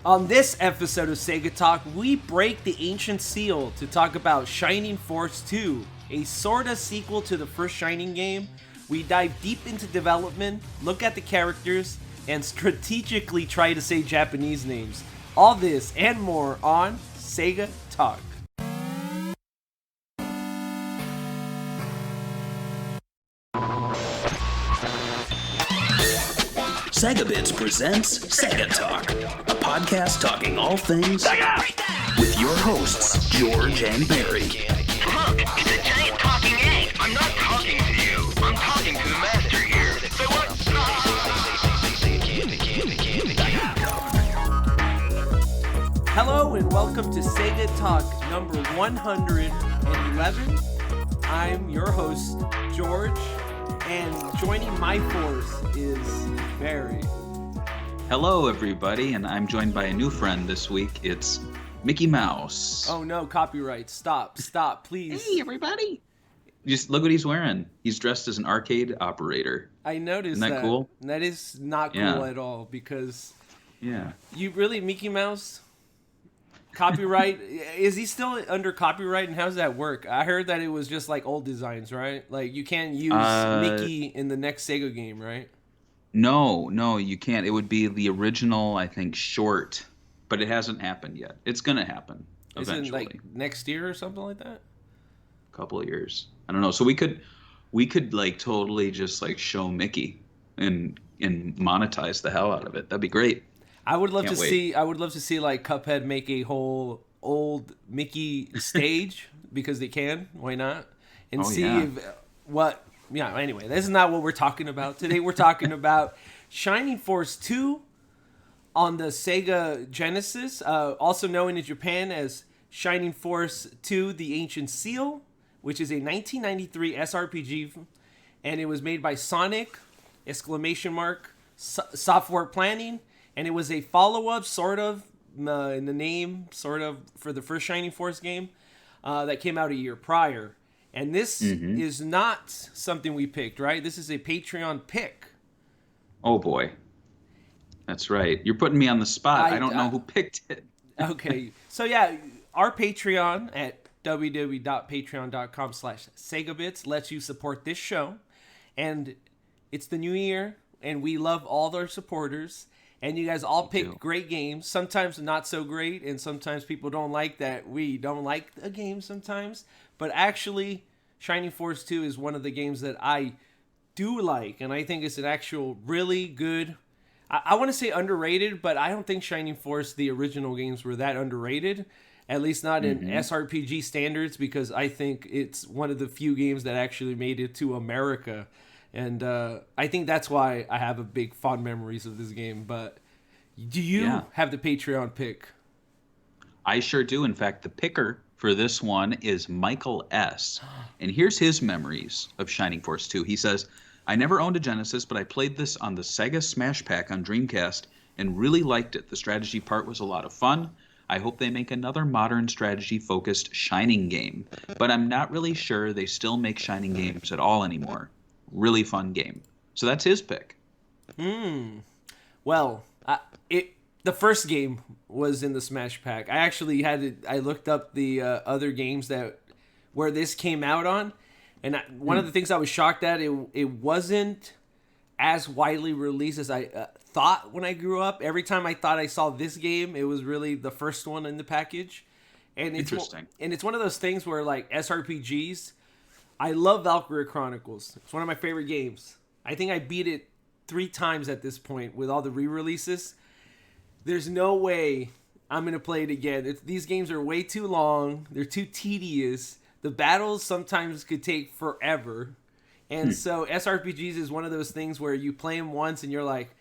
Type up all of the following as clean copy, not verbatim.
On this episode of Sega Talk, we break the ancient seal to talk about Shining Force 2, a sorta sequel to the first Shining game. We dive deep into development, look at the characters, and strategically try to say Japanese names. All this and more on Sega Talk. SegaBits presents Sega Talk, a podcast talking all things Sega! With your hosts, George and Barry. Look, it's a giant talking egg. I'm not talking to you. I'm talking to the master here. So what? Hello and welcome to Sega Talk number 111. I'm your host, George, and joining my force is Barry. Hello, everybody, and I'm joined by a new friend this week. It's Mickey Mouse. Oh no, copyright. Stop, please. Hey, everybody. Just look what he's wearing. He's dressed as an arcade operator. I noticed Isn't that cool? That is not cool Yeah. at all because Yeah. you really, Mickey Mouse? Copyright? Is he still under copyright, and how does that work? I heard that it was just like old designs, right? Like you can't use Mickey in the next Sega game, right? No, you can't. It would be the original, I think, short, but it hasn't happened yet. It's going to happen eventually. Isn't like next year or something like that? A couple of years. I don't know. So we could like totally just like show Mickey and monetize the hell out of it. That'd be great. I would love Can't to wait. see. I would love to see like Cuphead make a whole old Mickey stage because they can. Why not? And see if what. Yeah. Anyway, this is not what we're talking about today. We're talking about Shining Force 2 on the Sega Genesis, also known in Japan as Shining Force 2: The Ancient Seal, which is a 1993 SRPG, and it was made by Sonic! Software Planning. And it was a follow-up, sort of, in the name, sort of, for the first Shining Force game that came out a year prior. And this is not something we picked, right? This is a Patreon pick. Oh, boy. That's right. You're putting me on the spot. I don't know who picked it. Okay. So, yeah, our Patreon at www.patreon.com/SegaBits lets you support this show. And it's the new year, and we love all our supporters. And you guys all picked great games, sometimes not so great, and sometimes people don't like that we don't like a game sometimes. But actually, Shining Force 2 is one of the games that I do like, and I think it's an actual really good... I want to say underrated, but I don't think Shining Force, the original games, were that underrated, at least not in SRPG standards, because I think it's one of the few games that actually made it to America. And I think that's why I have a big fond memories of this game. But do you have the Patreon pick? I sure do. In fact, the picker for this one is Michael S. And here's his memories of Shining Force 2. He says, I never owned a Genesis, but I played this on the Sega Smash Pack on Dreamcast and really liked it. The strategy part was a lot of fun. I hope they make another modern strategy-focused Shining game. But I'm not really sure they still make Shining games at all anymore. Really fun game. So that's his pick. Well, the first game was in the Smash Pack. I actually I looked up the other games where this came out on, and one of the things I was shocked at, it wasn't as widely released as I thought when I grew up. Every time I thought I saw this game, it was really the first one in the package. And Interesting. And it's one of those things where, like, SRPGs, I love Valkyria Chronicles. It's one of my favorite games. I think I beat it 3 times at this point with all the re-releases. There's no way I'm going to play it again. These games are way too long. They're too tedious. The battles sometimes could take forever. And so SRPGs is one of those things where you play them once and you're like,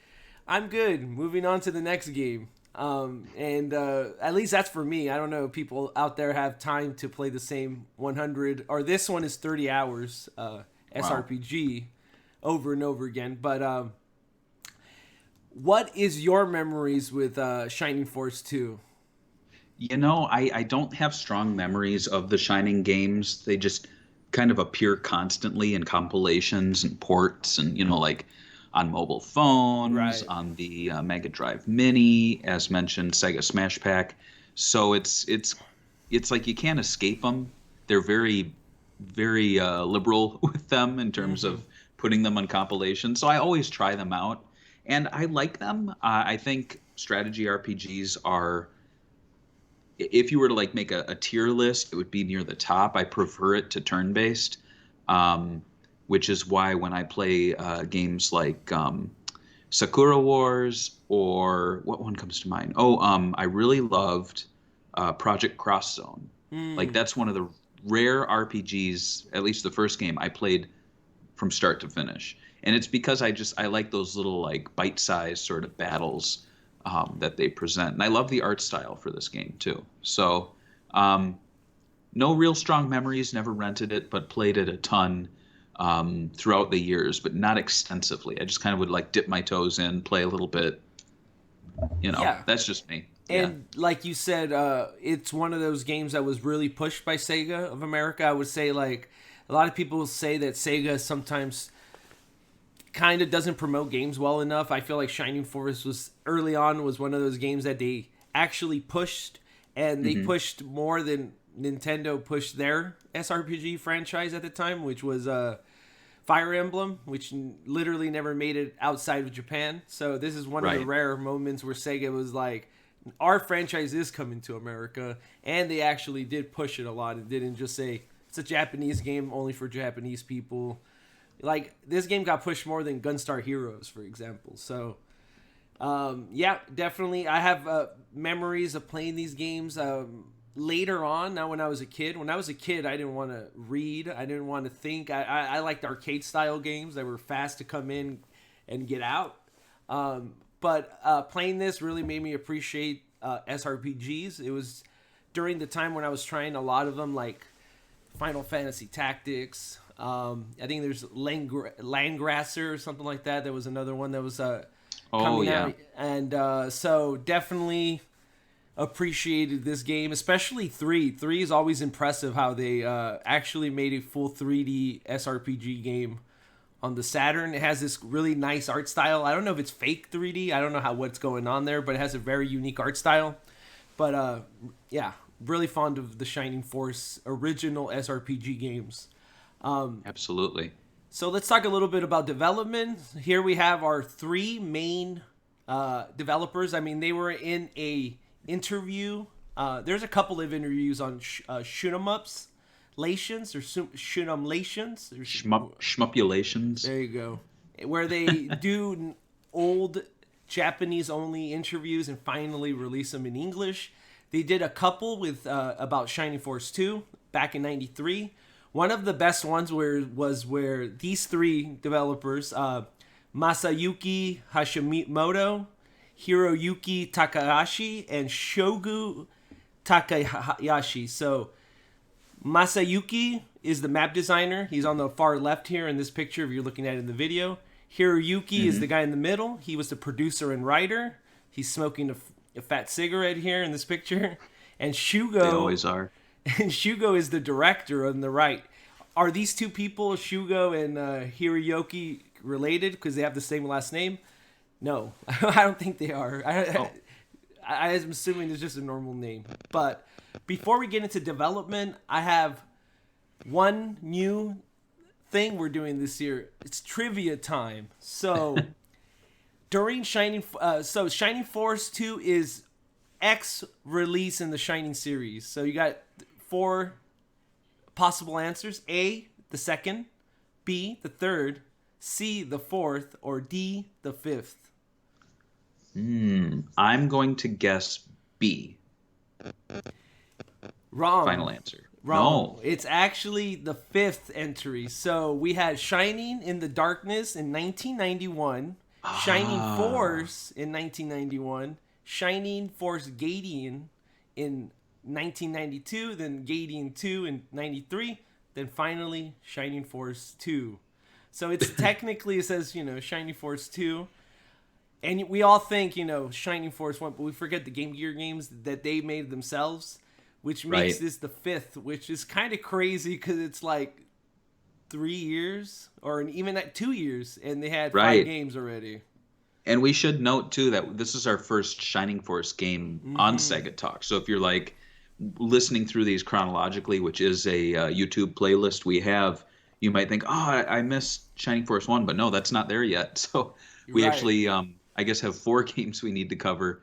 I'm good. Moving on to the next game. At least that's for me. I don't know if people out there have time to play the same 100, or this one is 30 hours SRPG over and over again. But what is your memories with Shining Force 2? You know, I don't have strong memories of the Shining games. They just kind of appear constantly in compilations and ports and, like on mobile phones, Right. on the Mega Drive Mini, as mentioned, Sega Smash Pack. So it's like you can't escape them. They're very liberal with them in terms Mm-hmm. of putting them on compilations. So I always try them out, and I like them. I think strategy RPGs are, if you were to like make a tier list, it would be near the top. I prefer it to turn based, um, which is why when I play games like Sakura Wars, or what one comes to mind? Oh, I really loved Project Cross Zone. Like Mm. that's one of the rare RPGs, at least the first game I played from start to finish. And it's because I like those little like bite-sized sort of battles that they present. And I love the art style for this game too. So um, no real strong memories, never rented it, but played it a ton throughout the years, but not extensively. I just kind of would like dip my toes in, play a little bit. Yeah. That's just me. Yeah. And like you said, it's one of those games that was really pushed by Sega of America. I would say, like, a lot of people say that Sega sometimes kind of doesn't promote games well enough. I feel like Shining Force was early on was one of those games that they actually pushed, and they pushed more than Nintendo pushed their SRPG franchise at the time, which was Fire Emblem, which literally never made it outside of Japan. So this is one of the Right. rare moments where Sega was like, our franchise is coming to America, and they actually did push it a lot and didn't just say it's a Japanese game only for Japanese people. Like, this game got pushed more than Gunstar Heroes, for example. So yeah, definitely. I have memories of playing these games later on. Now, when I was a kid, I didn't want to read. I didn't want to think. I liked arcade style games that were fast to come in and get out. But playing this really made me appreciate SRPGs. It was during the time when I was trying a lot of them, like Final Fantasy Tactics. I think there's Landgrasser or something like that. There was another one that was Oh coming yeah. out, and so definitely appreciated this game, especially 3. 3 is always impressive how they actually made a full 3D SRPG game on the Saturn. It has this really nice art style. I don't know if it's fake 3D. I don't know what's going on there, but it has a very unique art style. But yeah, really fond of the Shining Force original SRPG games. Absolutely. So let's talk a little bit about development. Here we have our 3 main developers. I mean, they were in a interview. There's a couple of interviews on Shoot'em-ups, Lations, or Shoot'em-lations. Shmupulations. There you go. Where they do old Japanese-only interviews and finally release them in English. They did a couple with about Shining Force 2 back in '93. One of the best ones was where these 3 developers, Masayuki Hashimoto, Hiroyuki Takahashi, and Shogu Takahashi. So Masayuki is the map designer. He's on the far left here in this picture if you're looking at it in the video. Hiroyuki is the guy in the middle. He was the producer and writer. He's smoking a fat cigarette here in this picture. And Shugo... They always are. And Shugo is the director on the right. Are these 2 people, Shugo and Hiroyuki, related because they have the same last name? No, I don't think they are. I'm assuming it's just a normal name. But before we get into development, I have one new thing we're doing this year. It's trivia time. So during Shining Force 2 is X release in the Shining series. So you got 4 possible answers: A, the second; B, the third; C, the fourth; or D, the fifth. I'm going to guess B. Wrong. Final answer. Wrong. No. It's actually the 5th entry. So we had Shining in the Darkness in 1991, Shining Force in 1991, Shining Force Gaiden in 1992, then Gaiden 2 in 93, then finally Shining Force 2. So it's technically, it says, Shining Force 2. And we all think, Shining Force 1, but we forget the Game Gear games that they made themselves, which makes Right. this the 5th, which is kind of crazy because it's like 3 years or even at 2 years, and they had 5 Right. games already. And we should note too that this is our first Shining Force game on Sega Talk. So if you're like listening through these chronologically, which is a YouTube playlist we have, you might think, "Oh, I missed Shining Force 1," but no, that's not there yet. So we Right. actually, I guess, have 4 games we need to cover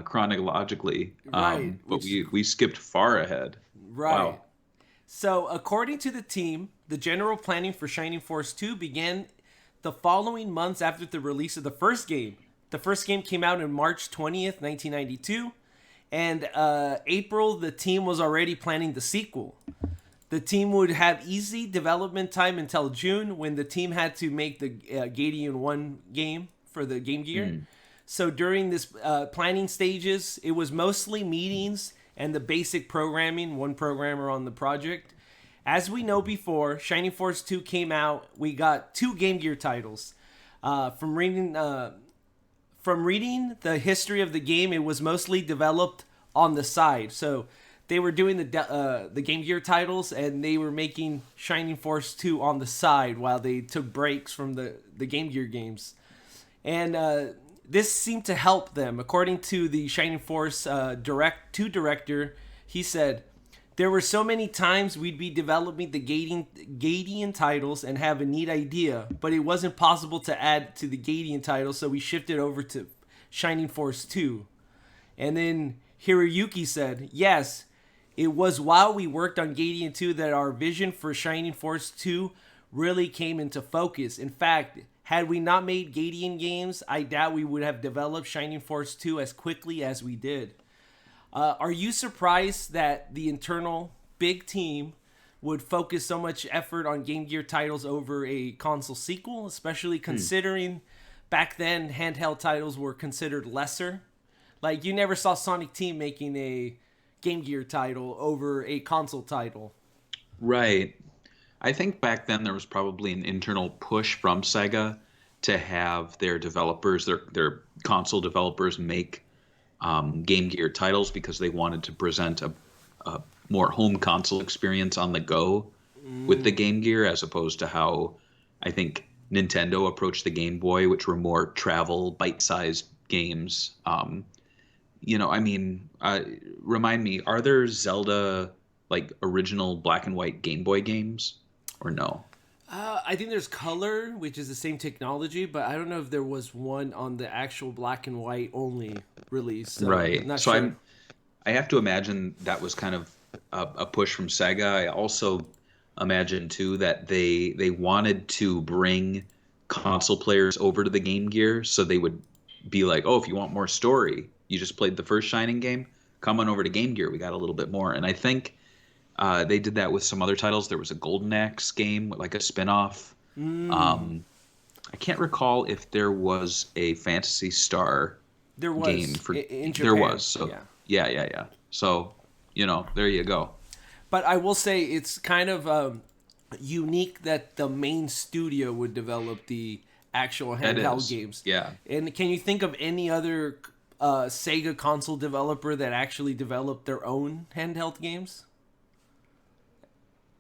chronologically. Right, But which- we skipped far ahead. Right. Wow. So, according to the team, the general planning for Shining Force 2 began the following months after the release of the first game. The first game came out on March 20th, 1992, and April, the team was already planning the sequel. The team would have easy development time until June, when the team had to make the Gadian 1 game for the Game Gear. So during this planning stages, it was mostly meetings and the basic programming, one programmer on the project. As we know before, Shining Force 2 came out. We got 2 Game Gear titles. From reading the history of the game, it was mostly developed on the side. So they were doing the Game Gear titles, and they were making Shining Force 2 on the side while they took breaks from the Game Gear games. And this seemed to help them. According to the Shining Force director, he said, "There were so many times we'd be developing the Gadian titles and have a neat idea, but it wasn't possible to add to the Gadian title, so we shifted over to Shining Force 2. And then Hiroyuki said, "Yes, it was while we worked on Gadian 2 that our vision for Shining Force 2 really came into focus. In fact, had we not made Gadian games, I doubt we would have developed Shining Force 2 as quickly as we did." Are you surprised that the internal big team would focus so much effort on Game Gear titles over a console sequel, especially considering back then handheld titles were considered lesser? Like, you never saw Sonic Team making a Game Gear title over a console title. Right. I think back then there was probably an internal push from Sega to have their developers, their console developers, make Game Gear titles because they wanted to present a more home console experience on the go with the Game Gear, as opposed to how I think Nintendo approached the Game Boy, which were more travel, bite-sized games. Remind me, are there Zelda, like, original black and white Game Boy games, or no? I think there's Color, which is the same technology, but I don't know if there was one on the actual black and white only release. So Right. I'm not So sure. I have to imagine that was kind of a push from Sega. I also imagine too that they wanted to bring console players over to the Game Gear, so they would be like, "Oh, if you want more story, you just played the first Shining game, come on over to Game Gear. We got a little bit more." And I think they did that with some other titles. There was a Golden Axe game, like a spin-off. I can't recall if there was a Phantasy Star There was game for in Japan. there was. So yeah. yeah. So, there you go. But I will say it's kind of unique that the main studio would develop the actual That handheld is. games. Yeah. And can you think of any other Sega console developer that actually developed their own handheld games?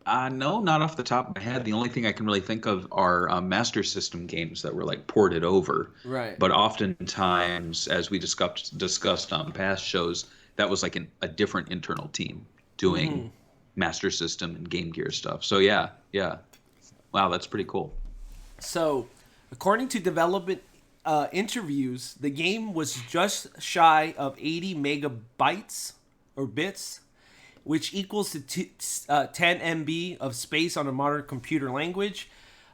No, not off the top of my head. The only thing I can really think of are Master System games that were like ported over. Right. But oftentimes, as we discussed on past shows, that was like a different internal team doing Master System and Game Gear stuff. So yeah. Wow, that's pretty cool. So, according to development interviews, the game was just shy of 80 megabytes or bits, which equals to 10 MB of space on a modern computer language,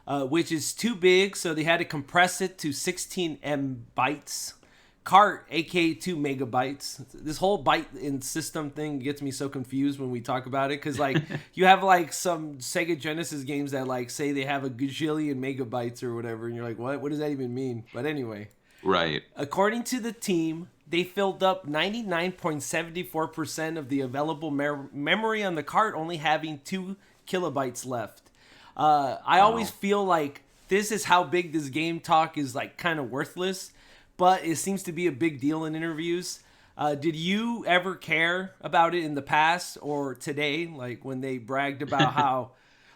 which is too big, so they had to compress it to 16 M bytes. Cart, aka 2 megabytes. This whole byte in system thing gets me so confused when we talk about it, because like you have like some Sega Genesis games that like say they have a gajillion megabytes or whatever, and you're like, what does that even mean? But anyway, Right. according to the team, they filled up 99.74% of the available memory on the cart, only having 2 kilobytes left. I always feel like this is how big this game talk is, like kind of worthless, but it seems to be a big deal in interviews. Did you ever care about it in the past or today, like when they bragged about how,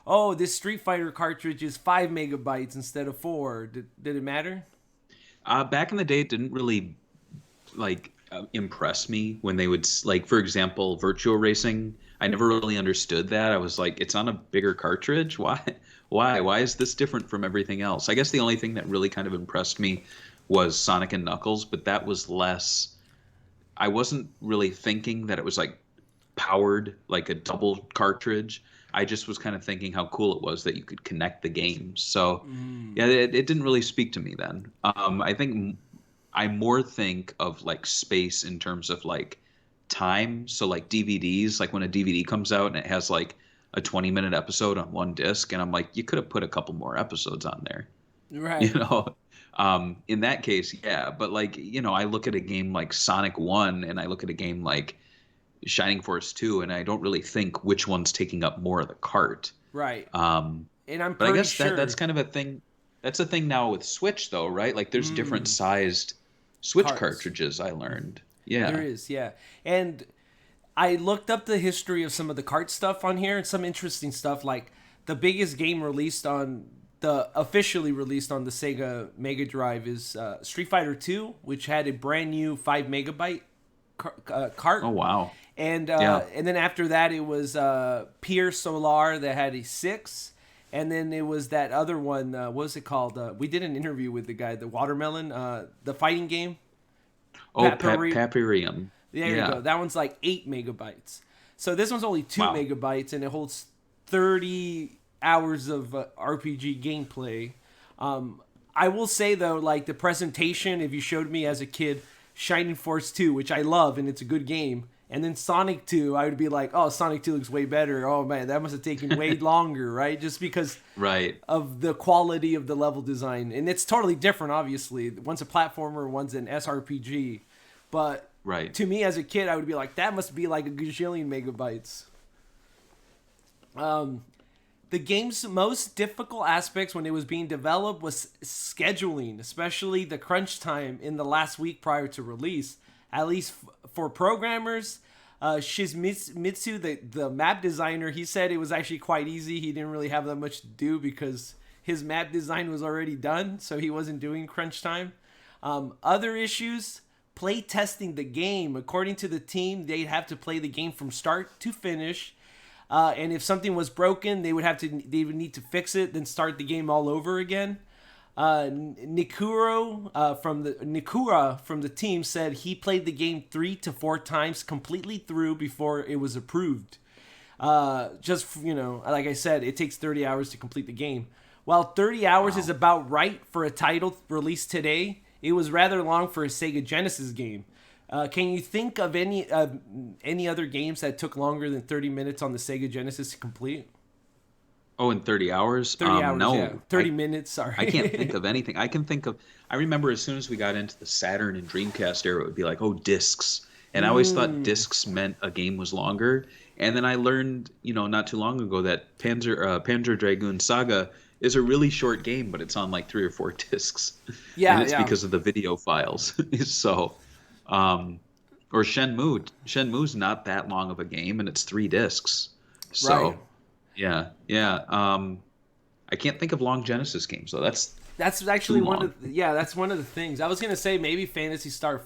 oh, this Street Fighter cartridge is 5 megabytes instead of 4. Did it matter? Back in the day, it didn't really impress me when they would like, for example, Virtua Racing. I never really understood that. I was like, it's on a bigger cartridge. Why? Why is this different from everything else? I guess the only thing that really kind of impressed me was Sonic and Knuckles, but that was less. I wasn't really thinking that it was like powered like a double cartridge. I just was kind of thinking how cool it was that you could connect the games. So yeah, it didn't really speak to me then. I think I more think of like space in terms of like time. So like DVDs, like when a DVD comes out and it has like a 20-minute episode on one disc, and I'm like, you could have put a couple more episodes on there. Right. You know, in that case, yeah. But like, you know, I look at a game like Sonic 1 and I look at a game like Shining Force 2, and I don't really think which one's taking up more of the cart. Right. And I'm but I pretty guess sure that's kind of a thing. That's a thing now with Switch, though, right? Like there's different sized Switch Carts. cartridges. I learned. Yeah. there is, yeah. And I looked up the history of some of the cart stuff on here, and some interesting stuff. Like the biggest game officially released on the Sega Mega Drive is Street Fighter 2, which had a brand new 5 megabyte cart. Oh wow. And Yeah. and then after that, it was Pier Solar that had a 6. And then it was that other one. What was it called? We did an interview with the guy, the Watermelon, the fighting game. Oh, Papyri- Papyrium. There you go. That one's like 8 megabytes. So this one's only 2 Wow. megabytes, and it holds 30 hours of RPG gameplay. I will say, though, like the presentation, if you showed me as a kid Shining Force 2, which I love, and it's a good game, and then Sonic 2, I would be like, oh, Sonic 2 looks way better. Oh, man, that must have taken way longer, right? Just because Right. of the quality of the level design. And it's totally different, obviously. One's a platformer, one's an SRPG. But Right. to me as a kid, I would be like, that must be like a gajillion megabytes. The game's most difficult aspects when it was being developed was scheduling, especially the crunch time in the last week prior to release. At least for programmers, Shizumitsu, the map designer, he said it was actually quite easy. He didn't really have that much to do because his map design was already done, so he wasn't doing crunch time. Other issues, play testing the game. According to the team, they'd have to play the game from start to finish. And if something was broken, they would need to fix it, then start the game all over again. Nikura from the team said he played the game 3 to 4 times completely through before it was approved. Like I said, it takes 30 hours to complete the game. While 30 hours is about right for a title released today, it was rather long for a Sega Genesis game. Can you think of any other games that took longer than 30 minutes on the Sega Genesis to complete? Oh, in 30 hours? 30 hours, no. yeah. 30 minutes, sorry. I can't think of anything. I remember as soon as we got into the Saturn and Dreamcast era, it would be like, oh, discs. And I always thought discs meant a game was longer. And then I learned, not too long ago that Panzer Dragoon Saga is a really short game, but it's on like 3 or 4 discs. Yeah, and it's yeah. because of the video files. So, or Shenmue. Shenmue's not that long of a game, and it's 3 discs. So, Right. yeah. I can't think of long Genesis games though. That's actually too that's one of the things. I was gonna say maybe Phantasy Star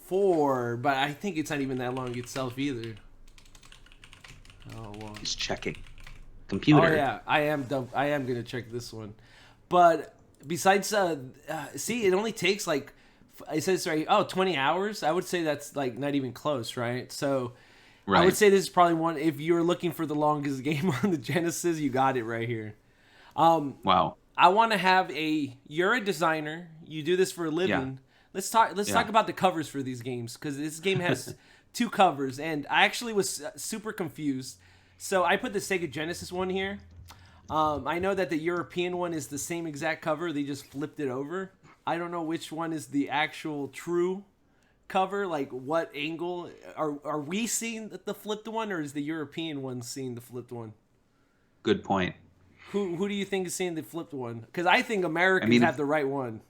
4, but I think it's not even that long itself either. Oh well. He's checking. Computer. Oh yeah, I am gonna check this one, but besides, see, it only takes like it says right. 20 hours. I would say that's like not even close, right? So. Right. I would say this is probably one. If you're looking for the longest game on the Genesis, you got it right here. Wow. I want to have you're a designer. You do this for a living. Let's talk about the covers for these games, because this game has 2 covers, and I actually was super confused. So I put the Sega Genesis one here. I know that the European one is the same exact cover. They just flipped it over. I don't know which one is the actual true cover. Like, what angle are we seeing the flipped one, or is the European one seeing the flipped one? Good point. Who do you think is seeing the flipped one? Because I think Americans have the right one.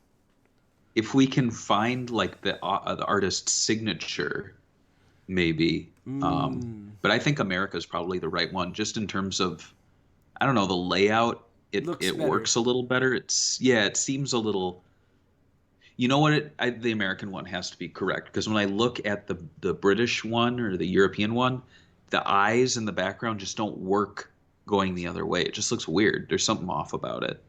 If we can find like the artist's signature, maybe. But I think America's probably the right one, just in terms of I don't know, the layout, it Looks it better. works a little better. It seems a little. You know what? The American one has to be correct because when I look at the British one or the European one, the eyes in the background just don't work going the other way. It just looks weird. There's something off about it.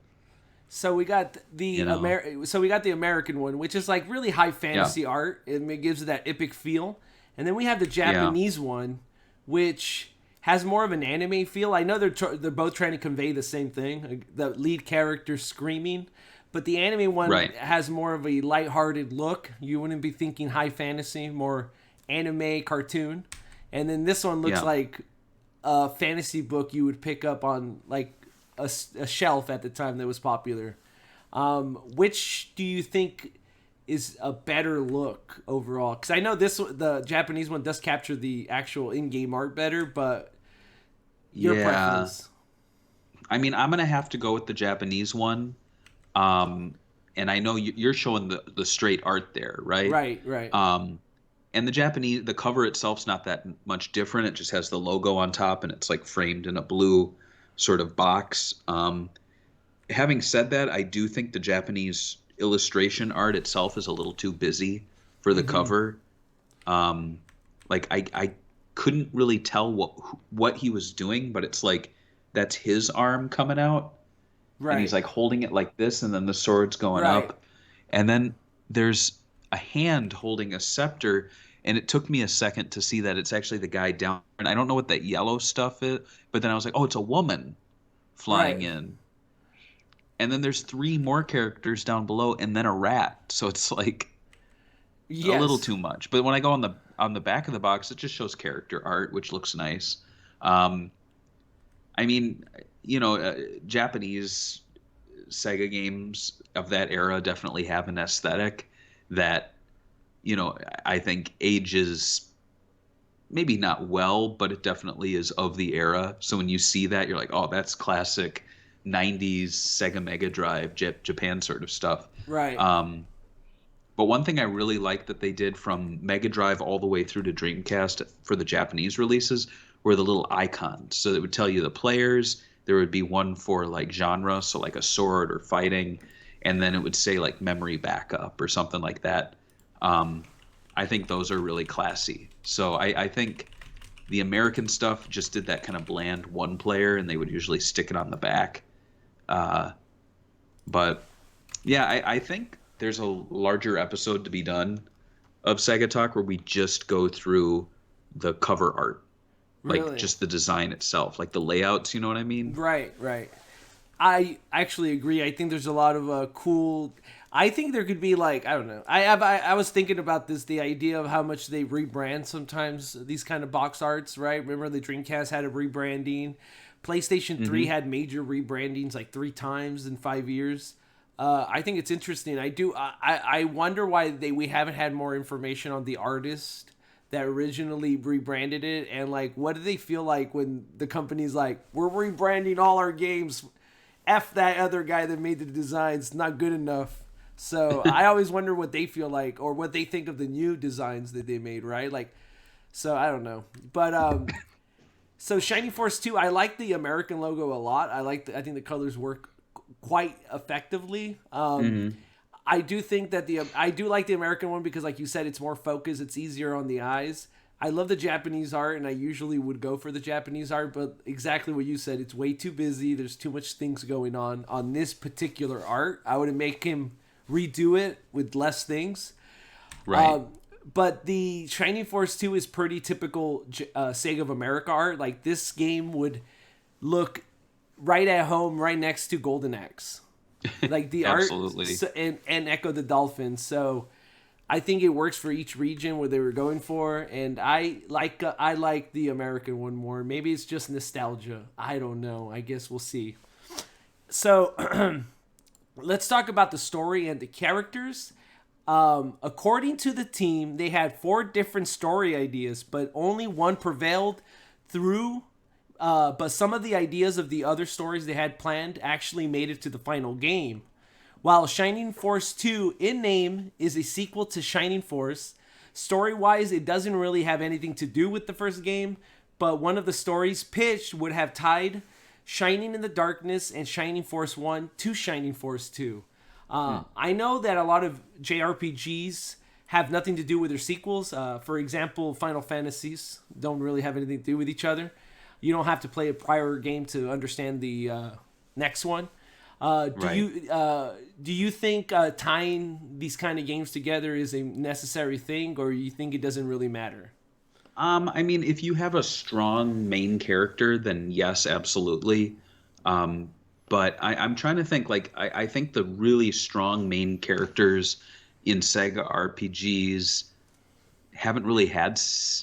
So we got You know? So we got the American one, which is like really high Yeah. fantasy art. It gives it that epic feel. And then we have the Yeah. Japanese one, which has more of an anime feel. I know they're both trying to convey the same thing, the lead character screaming, but the anime one Right. has more of a lighthearted look. You wouldn't be thinking high fantasy, more anime cartoon. And then this one looks Yeah. like a fantasy book you would pick up on like a shelf at the time that was popular. Which do you think is a better look overall? Because I know the Japanese one does capture the actual in-game art better, but your Yeah. preference? I mean, I'm gonna have to go with the Japanese one. And I know you're showing the straight art there, right? Right. And the cover itself's not that much different. It just has the logo on top, and it's like framed in a blue sort of box. Having said that, I do think the Japanese illustration art itself is a little too busy for the cover. Like I couldn't really tell what he was doing, but it's like that's his arm coming out, Right. and he's like holding it like this, and then the sword's going Right. up, and then there's a hand holding a scepter, and it took me a second to see that it's actually the guy down, and I don't know what that yellow stuff is, but then I was like, oh, it's a woman flying Right. in. And then there's 3 more characters down below, and then a rat. So it's like Yes. a little too much. But when I go on the back of the box, it just shows character art, which looks nice. I mean, Japanese Sega games of that era definitely have an aesthetic that, I think ages maybe not well, but it definitely is of the era. So when you see that, you're like, oh, that's classic 90s Sega Mega Drive Japan sort of stuff. Right. But one thing I really liked that they did from Mega Drive all the way through to Dreamcast for the Japanese releases were the little icons. So it would tell you the players. There would be one for like genre, so like a sword or fighting, and then it would say like memory backup or something like that. I think those are really classy. So I think the American stuff just did that kind of bland one player, and they would usually stick it on the back. But yeah, I think there's a larger episode to be done of Sega Talk where we just go through the cover art, like Really? just the design itself, like the layouts. You know what I mean? Right. I actually agree. I think there's a lot of cool. I think there could be like, I don't know. I was thinking about this, the idea of how much they rebrand sometimes these kind of box arts, right? Remember the Dreamcast had a rebranding. PlayStation 3 had major rebrandings like 3 times in 5 years. I think it's interesting. I wonder why we haven't had more information on the artist that originally rebranded it, and like what do they feel like when the company's like, we're rebranding all our games. F that other guy that made the designs, not good enough. So I always wonder what they feel like or what they think of the new designs that they made, right? Like, so I don't know. But so Shining Force 2, I like the American logo a lot. I think the colors work quite effectively. I do think that I do like the American one because, like you said, it's more focused. It's easier on the eyes. I love the Japanese art, and I usually would go for the Japanese art, but exactly what you said, it's way too busy. There's too much things going on this particular art. I would make him redo it with less things. Right. But the Shining Force 2 is pretty typical Sega of America art. Like, this game would look right at home, right next to Golden Axe. Like, the Absolutely. art and Echo the Dolphin. So I think it works for each region where they were going for, and I like the American one more. Maybe it's just nostalgia. I don't know. I guess we'll see. So let's talk about the story and the characters. According to the team, they had 4 different story ideas, but only one prevailed through. But some of the ideas of the other stories they had planned actually made it to the final game. While Shining Force 2 in name is a sequel to Shining Force, story-wise it doesn't really have anything to do with the first game, but one of the stories pitched would have tied Shining in the Darkness and Shining Force 1 to Shining Force 2. I know that a lot of JRPGs have nothing to do with their sequels. For example, Final Fantasies don't really have anything to do with each other. You don't have to play a prior game to understand the next one. Do you think tying these kind of games together is a necessary thing, or you think it doesn't really matter? I mean, if you have a strong main character, then yes, absolutely. But I'm trying to think, like, I think the really strong main characters in Sega RPGs haven't really had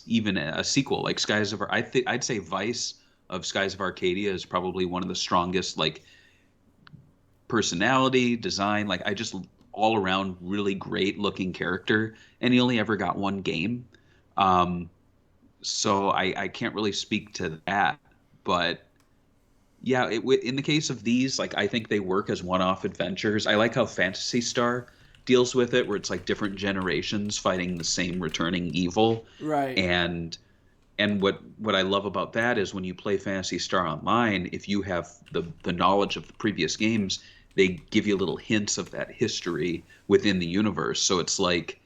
even a sequel. Like Skies of I'd say Vice of Skies of Arcadia is probably one of the strongest, like, personality, design, like, I just all around really great looking character, and he only ever got one game. So I can't really speak to that, but yeah, in the case of these, like, I think they work as one-off adventures. I like how Phantasy Star deals with it, where it's like different generations fighting the same returning evil. Right. And what I love about that is when you play Phantasy Star Online, if you have the knowledge of the previous games, they give you little hints of that history within the universe. So it's like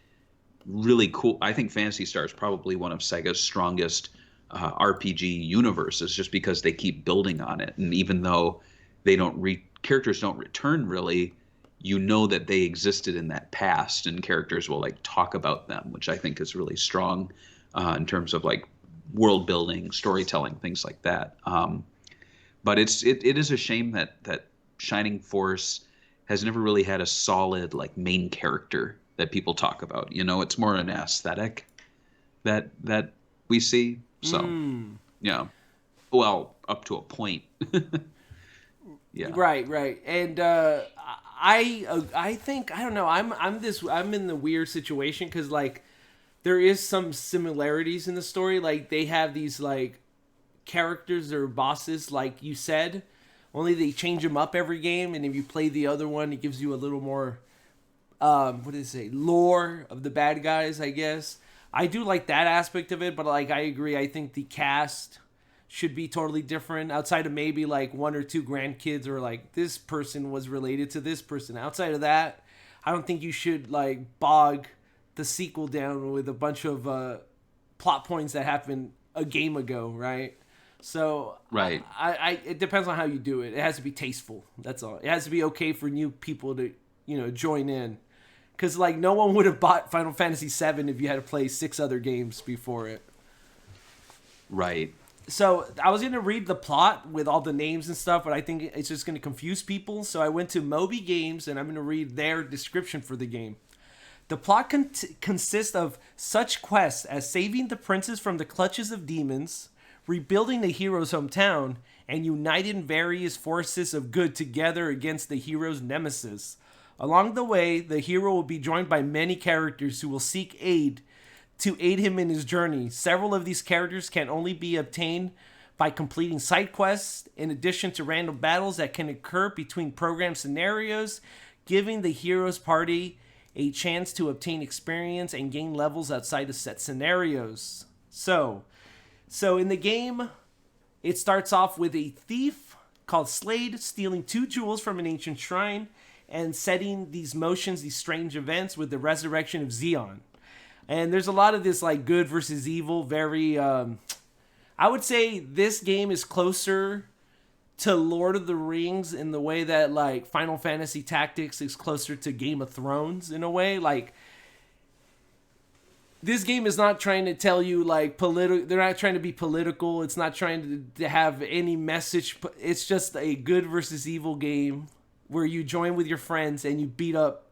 really cool. I think Phantasy Star is probably one of Sega's strongest RPG universes, just because they keep building on it. And even though they characters don't return really, you know that they existed in that past, and characters will like talk about them, which I think is really strong in terms of like world building, storytelling, things like that. But it is a shame that Shining Force has never really had a solid like main character that people talk about. You know, it's more an aesthetic that we see. So, yeah. Well, up to a point. Yeah. Right. And I think, I don't know, I'm in the weird situation because like there is some similarities in the story. Like they have these like characters or bosses, like you said, only they change them up every game, and if you play the other one, it gives you a little more lore of the bad guys, I guess. I do like that aspect of it, but like I agree, I think the cast should be totally different, outside of maybe like one or two grandkids, or like this person was related to this person. Outside of that, I don't think you should like bog the sequel down with a bunch of plot points that happened a game ago, right? So right. I it depends on how you do it. It has to be tasteful. That's all. It has to be okay for new people to, join in. Because, like, no one would have bought Final Fantasy VII if you had to play 6 other games before it. Right. So, I was going to read the plot with all the names and stuff, but I think it's just going to confuse people. So, I went to Moby Games, and I'm going to read their description for the game. The plot consists of such quests as saving the princess from the clutches of demons, rebuilding the hero's hometown, and uniting various forces of good together against the hero's nemesis. Along the way, the hero will be joined by many characters who will seek aid to aid him in his journey. Several of these characters can only be obtained by completing side quests, in addition to random battles that can occur between program scenarios, giving the hero's party a chance to obtain experience and gain levels outside of set scenarios. So in the game, it starts off with a thief called Slade stealing 2 jewels from an ancient shrine, and setting these strange events with the resurrection of Xeon. And there's a lot of this like good versus evil, very I would say this game is closer to Lord of the Rings in the way that like Final Fantasy Tactics is closer to Game of Thrones in a way. Like this game is not trying to tell you like they're not trying to be political. It's not trying to have any message. It's just a good versus evil game where you join with your friends and you beat up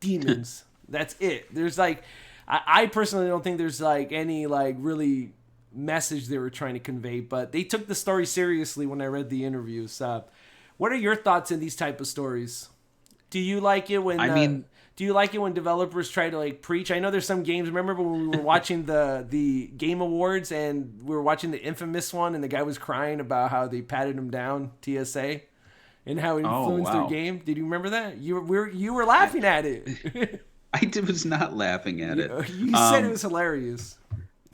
demons. That's it. There's like, I personally don't think there's like any like really message they were trying to convey, but they took the story seriously when I read the interviews. What are your thoughts in these type of stories? Do you like it when do you like it when developers try to like preach? I know there's some games. Remember when we were watching the Game Awards and we were watching the Infamous one and the guy was crying about how they patted him down, TSA? And how it influenced their game. Did you remember that? You were laughing at it. I was not laughing at it. You said it was hilarious.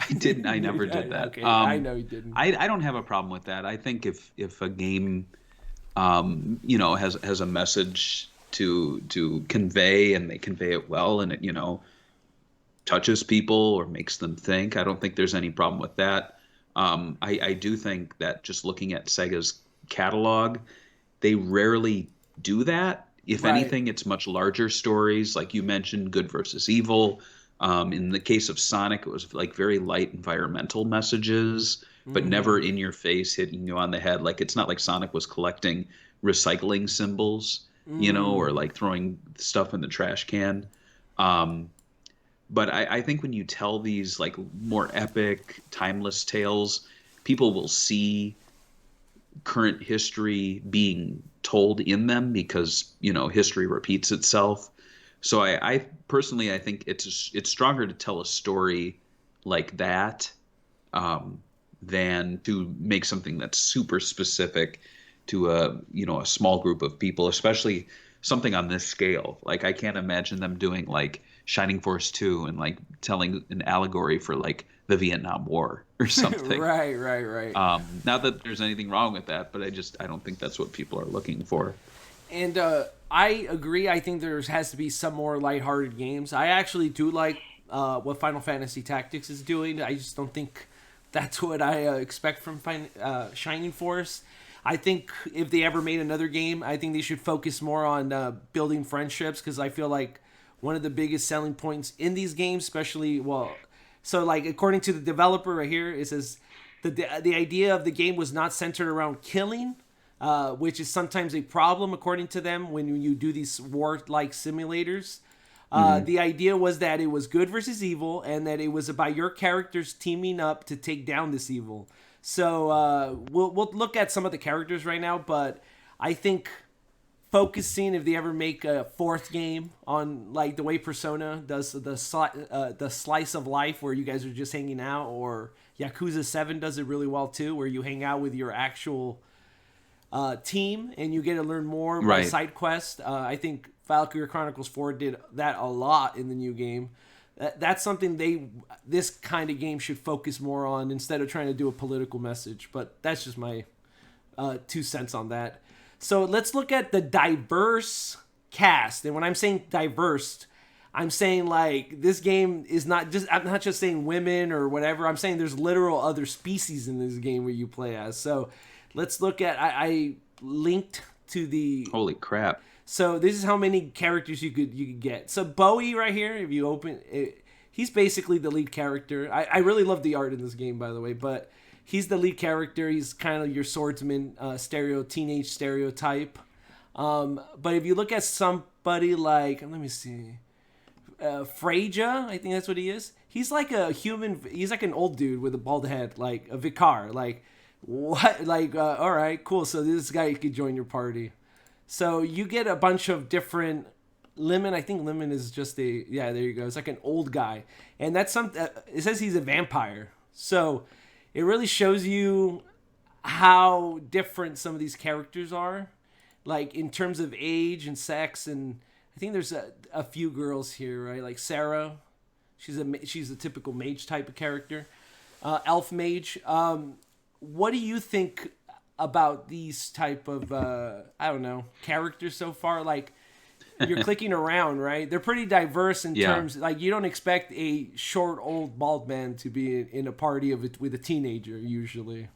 I didn't. I never did that. Okay, I know you didn't. I don't have a problem with that. I think if a game, has a message to convey and they convey it well and it touches people or makes them think, I don't think there's any problem with that. I do think that just looking at Sega's catalog, they rarely do that. If Right. anything, it's much larger stories, like you mentioned, good versus evil. In the case of Sonic, it was like very light environmental messages, but never in your face, hitting you on the head. Like it's not like Sonic was collecting recycling symbols, or like throwing stuff in the trash can. But I think when you tell these like more epic, timeless tales, people will see current history being told in them because history repeats itself. So I personally, I think it's stronger to tell a story like that than to make something that's super specific to a small group of people, especially something on this scale. Like I can't imagine them doing like Shining Force 2 and like telling an allegory for like the Vietnam War or something. Right. Not that there's anything wrong with that, but I don't think that's what people are looking for. And I agree. I think there has to be some more lighthearted games. I actually do like what Final Fantasy Tactics is doing. I just don't think that's what I expect from Shining Force. I think if they ever made another game, I think they should focus more on building friendships, because I feel like one of the biggest selling points in these games, especially, so like according to the developer right here, it says the idea of the game was not centered around killing, which is sometimes a problem according to them when you do these war-like simulators. The idea was that it was good versus evil, and that it was about your characters teaming up to take down this evil. So we'll look at some of the characters right now, but I think focusing, if they ever make a fourth game, on like the way Persona does the slice of life where you guys are just hanging out, or Yakuza 7 does it really well too, where you hang out with your actual team and you get to learn more by side quest. I think Valkyria Chronicles 4 did that a lot in the new game. That's something this kind of game should focus more on instead of trying to do a political message. But that's just my 2 cents on that. So let's look at the diverse cast. And when I'm saying diverse, I'm saying like this game is I'm not just saying women or whatever. I'm saying there's literal other species in this game where you play as. So let's look at, I linked to the... Holy crap. So this is how many characters you could get. So Bowie right here, if you open it, he's basically the lead character. I really love the art in this game, by the way, but he's the lead character. He's kind of your swordsman, teenage stereotype. But if you look at somebody like, let me see, Freja, I think that's what he is. He's like a human. He's like an old dude with a bald head, like a Vicar. Like what? Like all right, cool. So this guy could join your party. So you get a bunch of different... Lemon, I think Lemon is just there you go. It's like an old guy. And that's it says he's a vampire. So it really shows you how different some of these characters are. Like in terms of age and sex. And I think there's a few girls here, right? Like Sarah. She's a typical mage type of character. Elf mage. What do you think about these type of characters so far? Like you're clicking around, right? They're pretty diverse in terms, like you don't expect a short old bald man to be in a party with a teenager usually.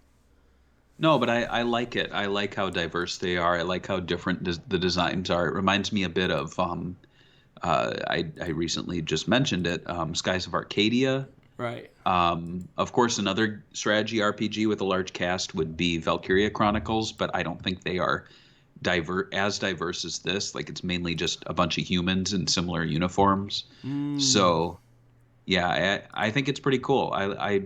No, but I like it. I like how diverse they are. I like how different the designs are. It reminds me a bit of I recently just mentioned it, Skies of Arcadia. Right. Of course, another strategy RPG with a large cast would be Valkyria Chronicles, but I don't think they are as diverse as this. Like it's mainly just a bunch of humans in similar uniforms. So, yeah, I think it's pretty cool. I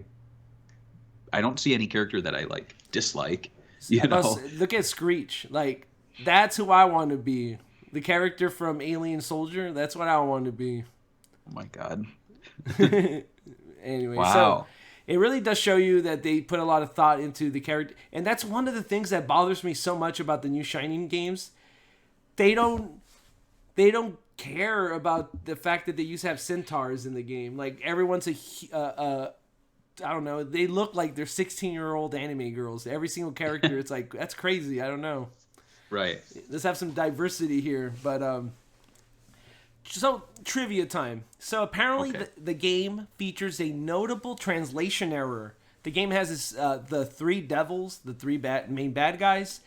don't see any character that I dislike. Look at Screech. Like that's who I want to be. The character from Alien Soldier. That's what I want to be. Oh my god. Anyway, wow. So it really does show you that they put a lot of thought into the character. And that's one of the things that bothers me so much about the new Shining games. They don't care about the fact that they used to have centaurs in the game. Like everyone's I don't know. They look like they're 16-year-old anime girls. Every single character, it's like, that's crazy. I don't know. Right. Let's have some diversity here. But so trivia time. So apparently the game features a notable translation error. The game has this, the three devils, the three main bad guys.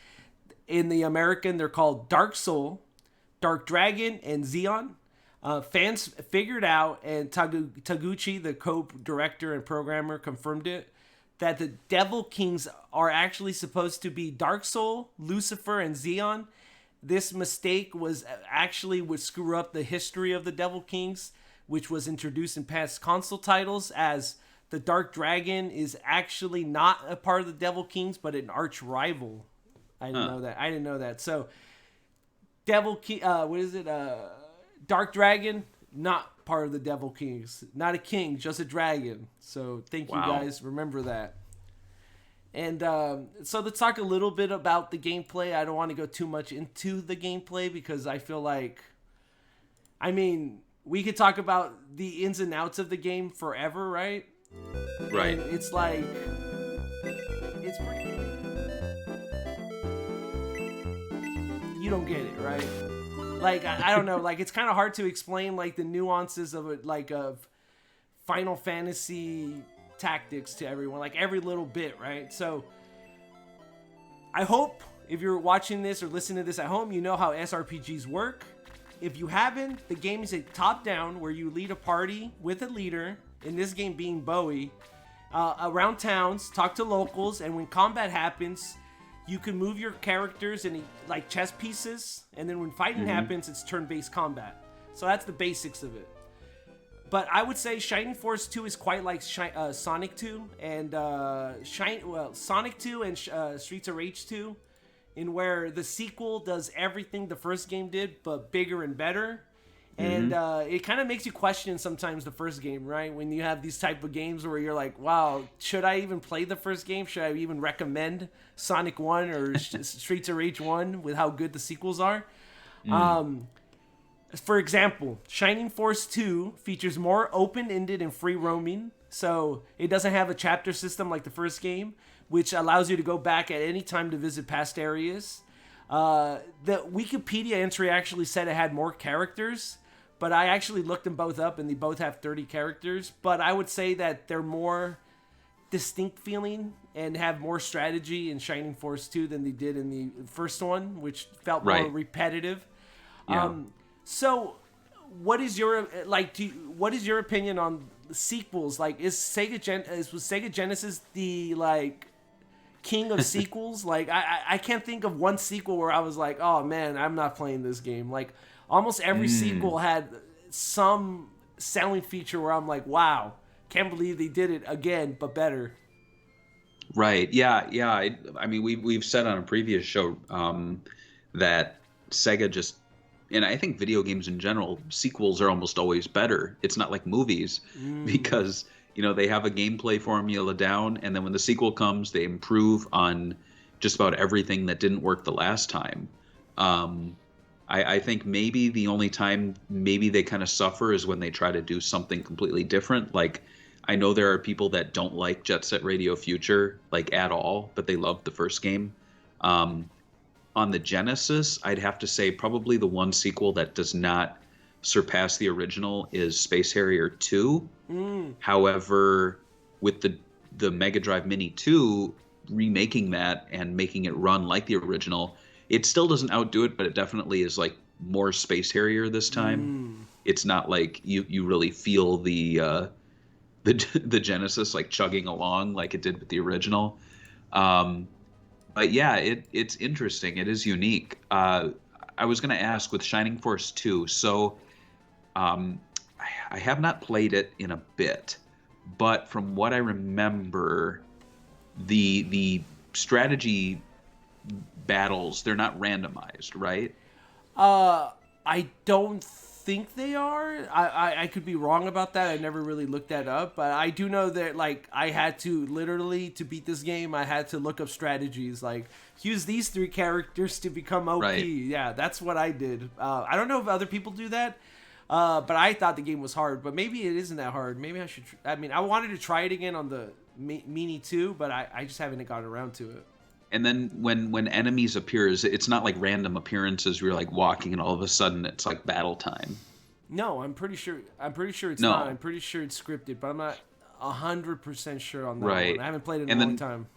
In the American, they're called Dark Soul, Dark Dragon, and Xeon. Fans figured out, and Taguchi, the co-director and programmer, confirmed it, that the Devil Kings are actually supposed to be Dark Soul, Lucifer, and Xeon. This mistake would screw up the history of the Devil Kings, which was introduced in past console titles, as the Dark Dragon is actually not a part of the Devil Kings, but an arch rival. I didn't know that. So, Dark Dragon, not part of the Devil Kings. Not a king, just a dragon. So thank you guys. Remember that. And so let's talk a little bit about the gameplay. I don't want to go too much into the gameplay because I feel like, we could talk about the ins and outs of the game forever, right? Right. And it's like, it's pretty... You don't get it, right? Like, I don't know, like, it's kind of hard to explain, like, the nuances of it, like, of Final Fantasy tactics to everyone, like, every little bit, right? So, I hope, if you're watching this or listening to this at home, you know how SRPGs work. If you haven't, the game is a top-down, where you lead a party with a leader, in this game being Bowie, around towns, talk to locals, and when combat happens... You can move your characters in like chess pieces, and then when fighting happens, it's turn-based combat. So that's the basics of it. But I would say Shining Force 2 is quite like Sonic 2 and Sonic 2 and Streets of Rage 2, in where the sequel does everything the first game did, but bigger and better. And it kind of makes you question sometimes the first game, right? When you have these type of games where you're like, wow, should I even play the first game? Should I even recommend Sonic 1 or Streets of Rage 1 with how good the sequels are? For example, Shining Force 2 features more open-ended and free roaming. So it doesn't have a chapter system like the first game, which allows you to go back at any time to visit past areas. The Wikipedia entry actually said it had more characters, but I actually looked them both up, and they both have 30 characters. But I would say that they're more distinct feeling and have more strategy in Shining Force 2 than they did in the first one, which felt more repetitive. Yeah. So, what is your what is your opinion on the sequels? Like, was Sega Genesis the like king of sequels? Like, I can't think of one sequel where I was like, oh man, I'm not playing this game. Like, almost every sequel had some selling feature where I'm like, wow, can't believe they did it again, but better. Right. Yeah. I mean, we've said on a previous show that Sega just, and I think video games in general, sequels are almost always better. It's not like movies because, they have a gameplay formula down, and then when the sequel comes, they improve on just about everything that didn't work the last time. I think maybe the only time maybe they kind of suffer is when they try to do something completely different. Like, I know there are people that don't like Jet Set Radio Future, like, at all, but they loved the first game. On the Genesis, I'd have to say probably the one sequel that does not surpass the original is Space Harrier 2. However, with the Mega Drive Mini 2, remaking that and making it run like the original, it still doesn't outdo it, but it definitely is like more Space Harrier this time. It's not like you really feel the Genesis like chugging along like it did with the original. But yeah, it's interesting. It is unique. I was going to ask with Shining Force 2. So I have not played it in a bit, but from what I remember, the strategy battles, they're not randomized, right? I don't think they are. I could be wrong about that. I never really looked that up, but I do know that, like, I had to literally, to beat this game, I had to look up strategies, like, use these 3 characters to become OP. Right. Yeah, that's what I did. I don't know if other people do that, but I thought the game was hard, but maybe it isn't that hard. Maybe I should, I wanted to try it again on the meanie too, but I just haven't gotten around to it. And then when enemies appear, it's not like random appearances where you're like walking and all of a sudden it's like battle time. No, I'm pretty sure it's No. not. I'm pretty sure it's scripted, but I'm not 100% sure on that Right. one. I haven't played it in And a then- long time.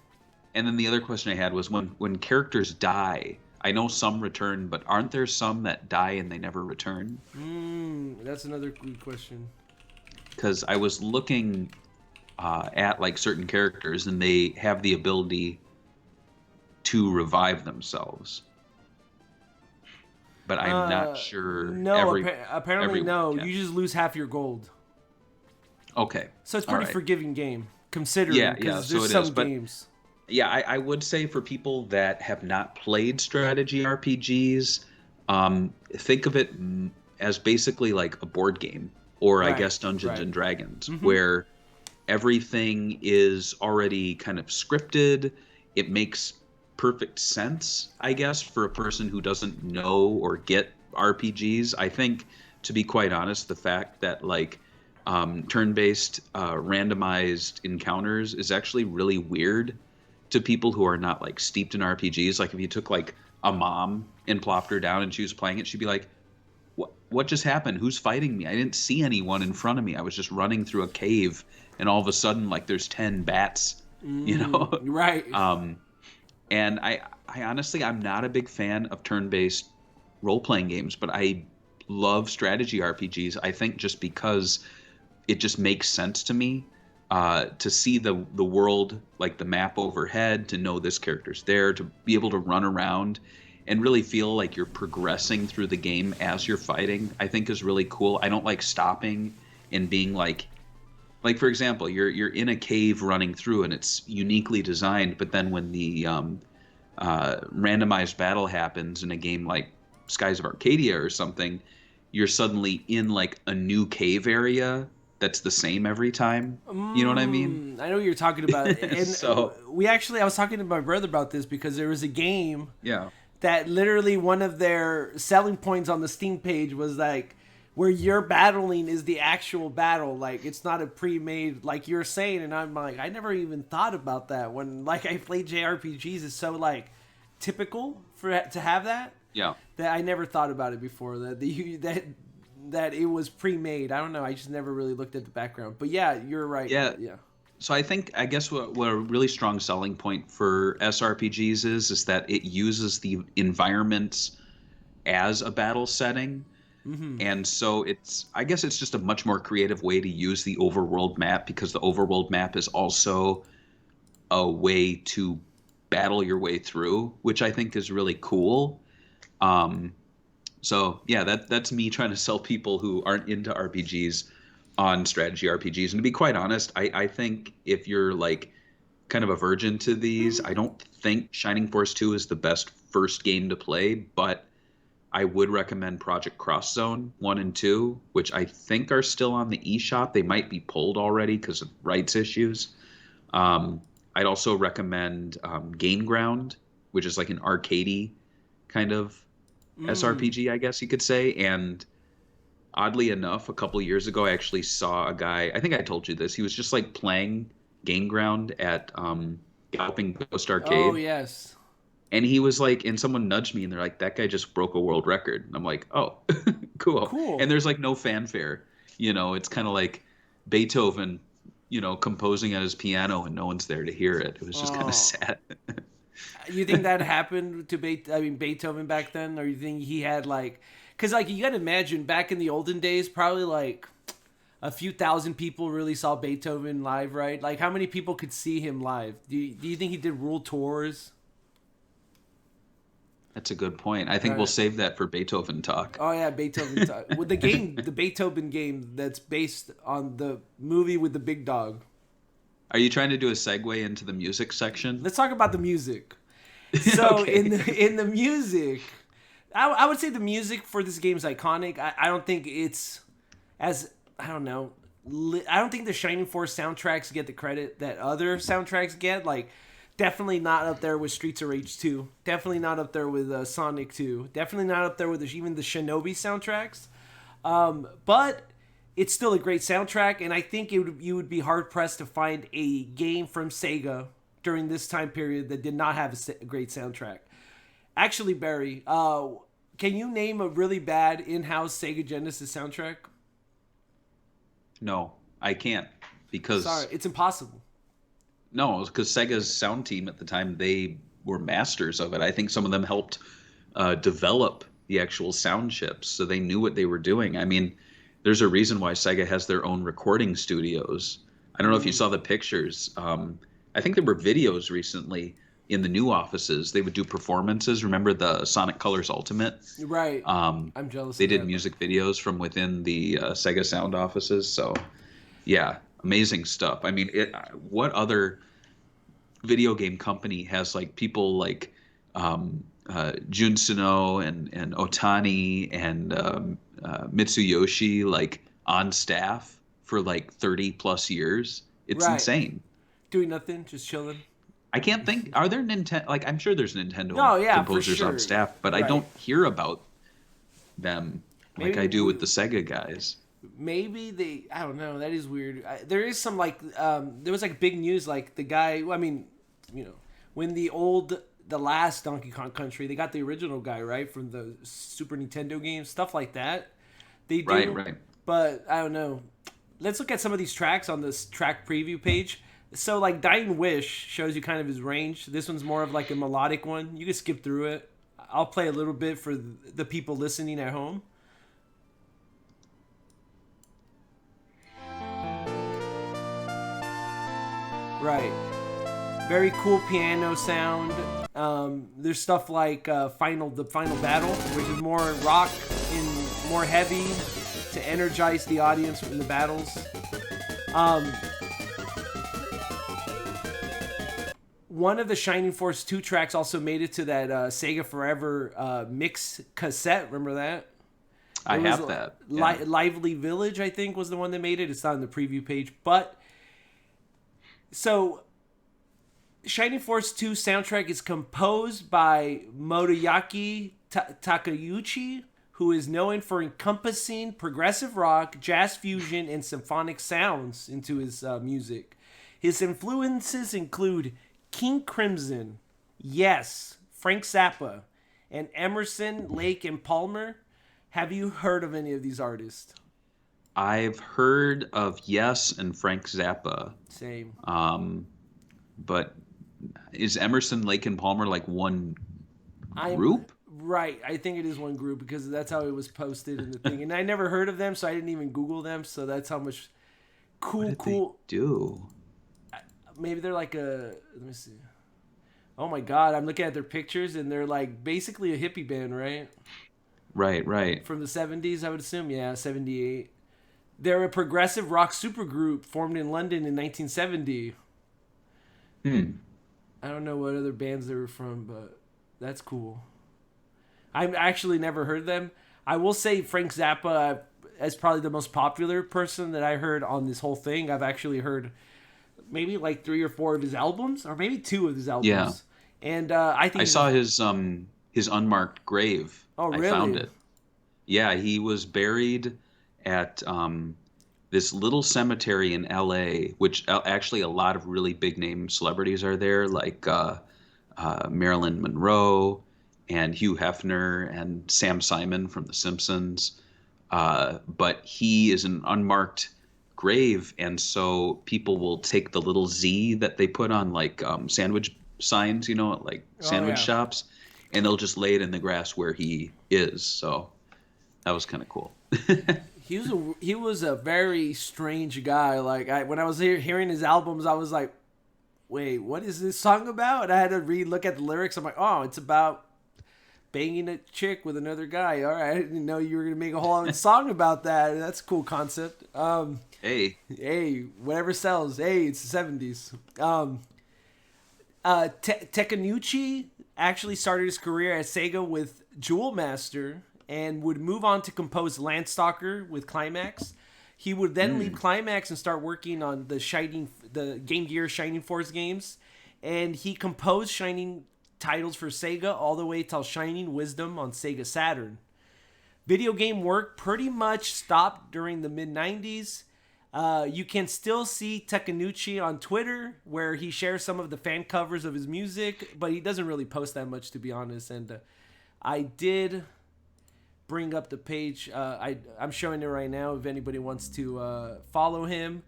And then the other question I had was when characters die, I know some return, but aren't there some that die and they never return? That's another good question. Because I was looking at like certain characters and they have the ability to revive themselves. But I'm not sure. No, apparently everyone no. can. You just lose half your gold. Okay. So it's All pretty right. forgiving game, considering. Yeah, because so there's it some is, but- games. Yeah, I would say for people that have not played strategy RPGs, think of it as basically like a board game, or I Right, guess Dungeons right. and Dragons, where everything is already kind of scripted. It makes perfect sense, I guess, for a person who doesn't know or get RPGs. I think, to be quite honest, the fact that like turn-based randomized encounters is actually really weird to people who are not like steeped in RPGs. Like if you took like a mom and plopped her down and she was playing it, she'd be like, what just happened? Who's fighting me? I didn't see anyone in front of me. I was just running through a cave and all of a sudden like there's 10 bats, you know? Right. And I honestly, I'm not a big fan of turn-based role-playing games, but I love strategy RPGs. I think just because it just makes sense to me. To see the world, like the map overhead, to know this character's there, to be able to run around and really feel like you're progressing through the game as you're fighting, I think is really cool. I don't like stopping and being like for example, you're in a cave running through and it's uniquely designed, but then when the randomized battle happens in a game like Skies of Arcadia or something, you're suddenly in like a new cave area that's the same every time. You know what I mean? I know what you're talking about. And So- I was talking to my brother about this because there was a game Yeah. that literally one of their selling points on the Steam page was like where you're battling is the actual battle. Like it's not a pre-made, like you're saying. And I'm like, I never even thought about that when like I played JRPGs. It's so like typical to have that. Yeah. That I never thought about it before. That it was pre-made. I don't know. I just never really looked at the background. But yeah, you're right. Yeah. Yeah. So I guess what a really strong selling point for SRPGs is that it uses the environments as a battle setting. Mm-hmm. And so I guess it's just a much more creative way to use the overworld map, because the overworld map is also a way to battle your way through, which I think is really cool. So yeah, that's me trying to sell people who aren't into RPGs on strategy RPGs. And to be quite honest, I think if you're like kind of a virgin to these, I don't think Shining Force 2 is the best first game to play, but I would recommend Project Cross Zone 1 and 2, which I think are still on the eShop. They might be pulled already because of rights issues. I'd also recommend Gain Ground, which is like an arcadey kind of SRPG, I guess you could say. And oddly enough, a couple of years ago, I actually saw a guy, I think I told you this, he was just like playing Gain Ground at Galloping Ghost Arcade. Oh, yes. And he was like, and someone nudged me and they're like, that guy just broke a world record. And I'm like, oh, cool. And there's like no fanfare. You know, it's kind of like Beethoven, you know, composing at his piano and no one's there to hear it. It was just kind of sad. You think that happened to Beethoven back then? Or you think he had like, because like you gotta imagine back in the olden days, probably like a few thousand people really saw Beethoven live, right? Like how many people could see him live? Do you think he did world tours? That's a good point. I think we'll save that for Beethoven talk. Oh yeah, Beethoven talk. With the game, the Beethoven game that's based on the movie with the big dog. Are you trying to do a segue into the music section? Let's talk about the music. So Okay. in the music, I would say the music for this game is iconic. I don't think it's as, I don't know, I don't think the Shining Force soundtracks get the credit that other soundtracks get. Like, definitely not up there with Streets of Rage 2. Definitely not up there with Sonic 2. Definitely not up there with even the Shinobi soundtracks. But it's still a great soundtrack, and I think you would be hard pressed to find a game from Sega during this time period that did not have a great soundtrack. Actually, Barry, can you name a really bad in-house Sega Genesis soundtrack? No, I can't because Sorry, it's impossible. no, because Sega's sound team at the time, they were masters of it. I think some of them helped develop the actual sound chips, so they knew what they were doing. I mean, there's a reason why Sega has their own recording studios. I don't know if you saw the pictures. I think there were videos recently in the new offices. They would do performances. Remember the Sonic Colors Ultimate? Right. I'm jealous. They of did that. music videos from within the Sega sound offices. So, yeah, amazing stuff. I mean, what other video game company has like people like Jun Suno and Otani and Mitsuyoshi like on staff for like 30 plus years? It's Right. insane. Doing nothing, just chilling. I can't think. Are there Nintendo? Like, I'm sure there's Nintendo No, yeah, for composers sure. on staff, but I Right. don't hear about them like Maybe I do with the Sega guys. Maybe they, I don't know, that is weird. There is some like there was like big news, like the guy, I mean, when the last Donkey Kong Country, they got the original guy, right, from the Super Nintendo games, stuff like that. They do, Right. but I don't know. Let's look at some of these tracks on this track preview page. So like Dying Wish shows you kind of his range. This one's more of like a melodic one. You can skip through it. I'll play a little bit for the people listening at home. Right. Very cool piano sound. There's stuff like the final battle, which is more rock and more heavy to energize the audience in the battles. One of the Shining Force 2 tracks also made it to that Sega Forever mix cassette. Remember that? I It was have that. Yeah. Lively Village, I think, was the one that made it. It's not on the preview page. But, so, Shining Force 2 soundtrack is composed by Motoyaki Takeuchi, who is known for encompassing progressive rock, jazz fusion, and symphonic sounds into his music. His influences include King Crimson, Yes, Frank Zappa, and Emerson, Lake, and Palmer. Have you heard of any of these artists? I've heard of Yes and Frank Zappa, Same. but is Emerson, Lake, and Palmer like one I'm- group? Right. I think it is one group because that's how it was posted in the thing. And I never heard of them, so I didn't even Google them. So that's how much cool. They do. Maybe they're like a. Let me see. Oh my God. I'm looking at their pictures and they're like basically a hippie band, right? Right. From the 70s, I would assume. Yeah, 78. They're a progressive rock supergroup formed in London in 1970. I don't know what other bands they were from, but that's cool. I've actually never heard them. I will say Frank Zappa is probably the most popular person that I heard on this whole thing. I've actually heard maybe like 3 or 4 of his albums, or maybe 2 of his albums. Yeah. And I think I saw his unmarked grave. Oh, really? I found it. Yeah, he was buried at this little cemetery in L.A., which actually a lot of really big name celebrities are there, like Marilyn Monroe and Hugh Hefner and Sam Simon from The Simpsons. But he is an unmarked grave, and so people will take the little Z that they put on like sandwich signs, at like sandwich shops, and they'll just lay it in the grass where he is. So that was kind of cool. He was a very strange guy. Like when I was hearing his albums, I was like, "Wait, what is this song about?" And I had to look at the lyrics. I'm like, "Oh, it's about banging a chick with another guy." All right, I didn't know you were gonna make a whole other song about that. That's a cool concept. Hey, whatever sells. Hey, it's the 70s. Takeuchi actually started his career at Sega with Jewel Master and would move on to compose Landstalker with Climax. He would then leave Climax and start working on the Game Gear Shining Force games, and he composed Shining titles for Sega all the way till Shining Wisdom on Sega Saturn. Video game work pretty much stopped during the mid-90s. You can still see Takanuchi on Twitter, where he shares some of the fan covers of his music, but he doesn't really post that much, to be honest. And I did bring up the page. I'm showing it right now if anybody wants to follow him.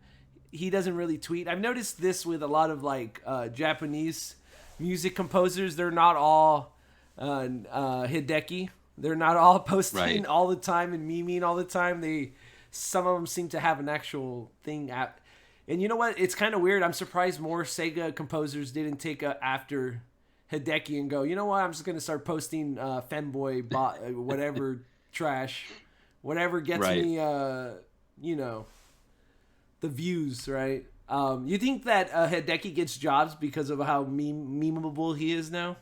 He doesn't really tweet. I've noticed this with a lot of like Japanese music composers. They're not all Hideki. They're not all posting all the time and memeing all the time. Some of them seem to have an actual thing. And you know what? It's kind of weird. I'm surprised more Sega composers didn't take after Hideki and go, you know what? I'm just going to start posting fanboy, whatever trash, whatever gets me, the views, right? You think that Hideki gets jobs because of how memeable he is now?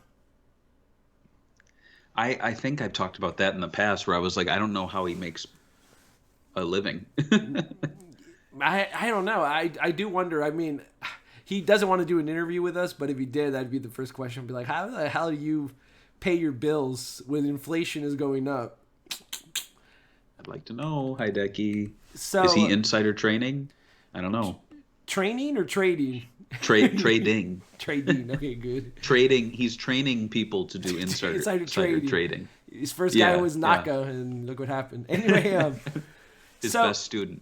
I think I've talked about that in the past where I was like, I don't know how he makes a living. I don't know. I do wonder. I mean, he doesn't want to do an interview with us, but if he did, that'd be the first question. I'd be like, how the hell do you pay your bills when inflation is going up? I'd like to know, Hideki. So, is he insider training? I don't know. Training or trading? Trading. Trading. Okay, good. Trading. He's training people to do insider trading. His first guy was Naka, and look what happened. Anyway, his best student.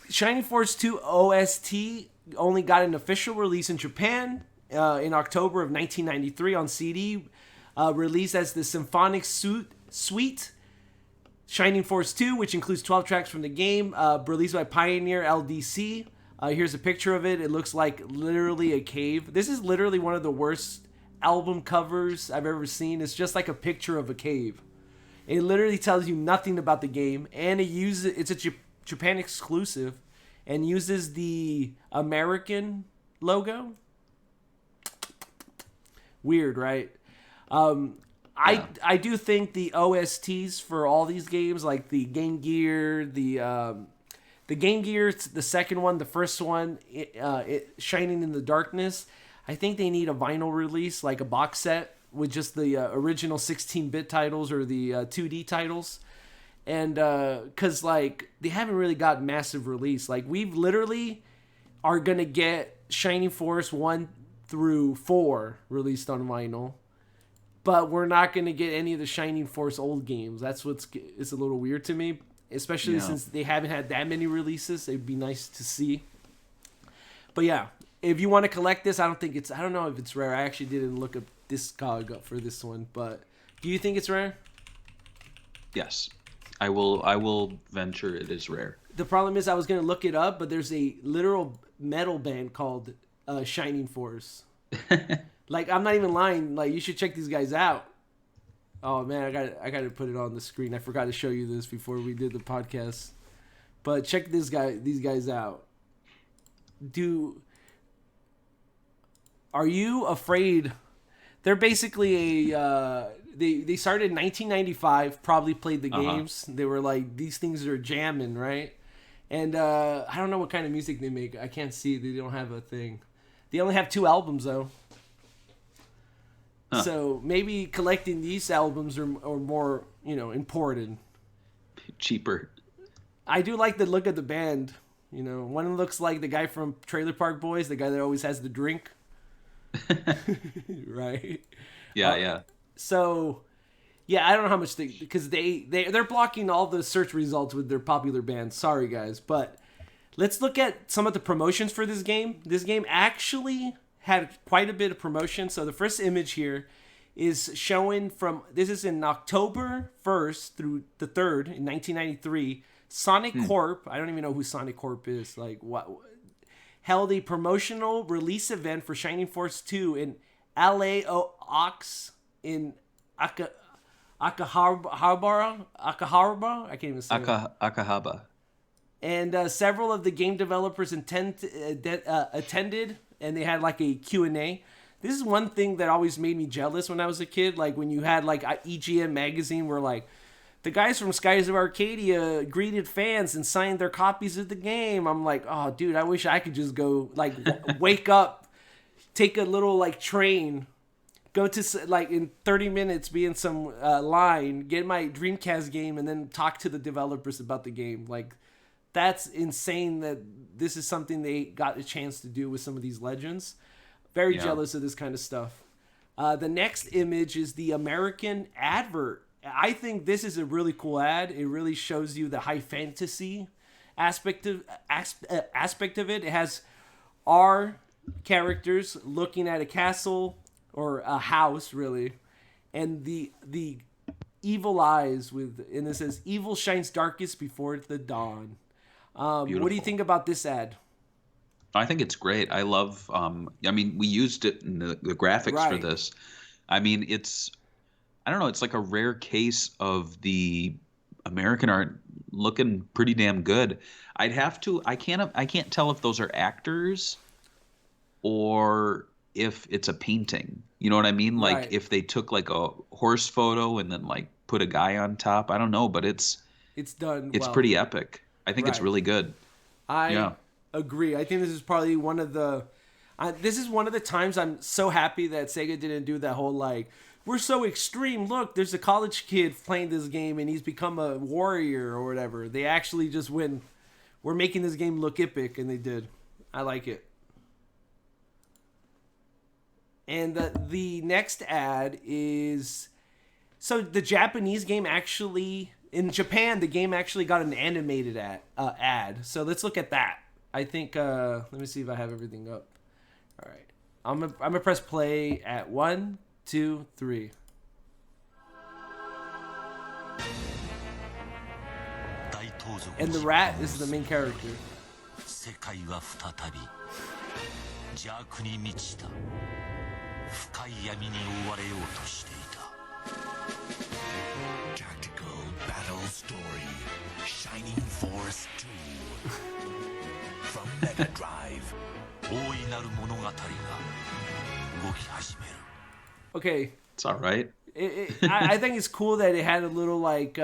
Shining Force 2 OST only got an official release in Japan in October of 1993 on CD, released as the Symphonic Suite. Shining Force 2, which includes 12 tracks from the game, released by Pioneer LDC. Here's a picture of it. It looks like literally a cave. This is literally one of the worst album covers I've ever seen. It's just like a picture of a cave. It literally tells you nothing about the game, and it's a Japan exclusive, and uses the American logo. Weird, right? I do think the OSTs for all these games, like the Game Gear, the Game Gear, the second one, the first one, Shining in the Darkness, I think they need a vinyl release, like a box set with just the original 16-bit titles or the 2D titles. And because like they haven't really got massive release. Like we've literally are going to get Shining Force 1 through 4 released on vinyl. But we're not going to get any of the Shining Force old games. It's a little weird to me. Especially since they haven't had that many releases. It'd be nice to see. But yeah, if you want to collect this, I don't know if it's rare. I actually didn't look up Discog for this one. But do you think it's rare? Yes. I will venture it is rare. The problem is I was going to look it up, but there's a literal metal band called Shining Force. Like, I'm not even lying. Like, you should check these guys out. Oh man, I got to put it on the screen. I forgot to show you this before we did the podcast. But check these guys out. Are you afraid? They're basically they started in 1995. Probably played the games. They were like, these things are jamming, right? And I don't know what kind of music they make. I can't see. They don't have a thing. They only have 2 albums though. So maybe collecting these albums are more, important. Cheaper. I do like the look of the band. One looks like the guy from Trailer Park Boys, the guy that always has the drink. Right? Yeah. So, yeah, I don't know how much because they're blocking all the search results with their popular bands. Sorry, guys. But let's look at some of the promotions for this game. This game actually had quite a bit of promotion. So the first image here is showing this is in October 1st through the 3rd in 1993. Sonic Corp, I don't even know who Sonic Corp is, like what, held a promotional release event for Shining Force 2 in LAX in Akihabara, I can't even say Akahaba. And several of the game developers attended, and they had like a Q&A. This is one thing that always made me jealous when I was a kid. Like when you had like EGM magazine where like the guys from Skies of Arcadia greeted fans and signed their copies of the game. I'm like, oh dude, I wish I could just go like wake up, take a little like train go to like in 30 minutes, be in some line, get my Dreamcast game, and then talk to the developers about the game. Like, that's insane that this is something they got a chance to do with some of these legends. Very jealous of this kind of stuff. The next image is the American advert. I think this is a really cool ad. It really shows you the high fantasy aspect of it. It has our characters looking at a castle or a house, really, and the evil eyes and it says evil shines darkest before the dawn. What do you think about this ad? I think it's great. I love. I mean, we used it in the graphics for this. I mean, I don't know. It's like a rare case of the American art looking pretty damn good. I can't tell if those are actors or if it's a painting. You know what I mean? Like if they took like a horse photo and then like put a guy on top. I don't know, but it's done. It's pretty epic. I think it's really good. I agree. I think this is probably one of the times I'm so happy that Sega didn't do that whole like, we're so extreme. Look, there's a college kid playing this game and he's become a warrior or whatever. They actually just went, we're making this game look epic, and they did. I like it. And the next ad is, so the Japanese game actually, in Japan, the game actually got an animated ad. So let's look at that. I think, let me see if I have everything up. All right. I'm gonna press play at 1, 2, 3. And the rat is the main character. Tactical battle story, Shining Force 2. From Mega Drive. Okay. It's all right. I think it's cool that it had a little like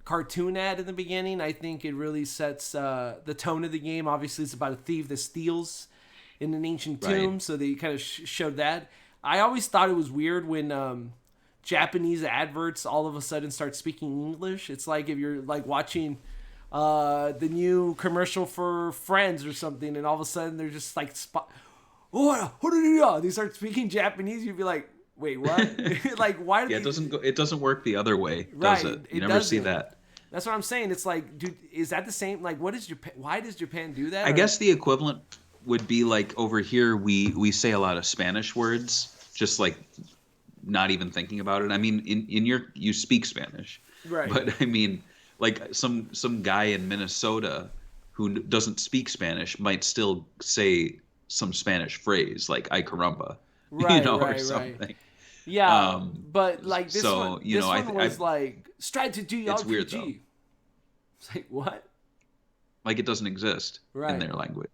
cartoon ad in the beginning. I think it really sets the tone of the game. Obviously, it's about a thief that steals in an ancient tomb, so they kind of showed that. I always thought it was weird when Japanese adverts all of a sudden start speaking English. It's like if you're like watching the new commercial for Friends or something, and all of a sudden they're just like, they start speaking Japanese. You'd be like, wait, what? Like, why? It doesn't work the other way, does it? You never see that. That's what I'm saying. It's like, dude, is that the same? Like, what is Japan? Why does Japan do that? I guess the equivalent would be like over here we say a lot of Spanish words, just like not even thinking about it. I mean, you speak Spanish, right? But I mean, like some guy in Minnesota who doesn't speak Spanish might still say some Spanish phrase like "ay caramba," right, or something. Right. Yeah, but like this so, one, was like strategy RPG. It's weird though. It's like, what? Like it doesn't exist in their language.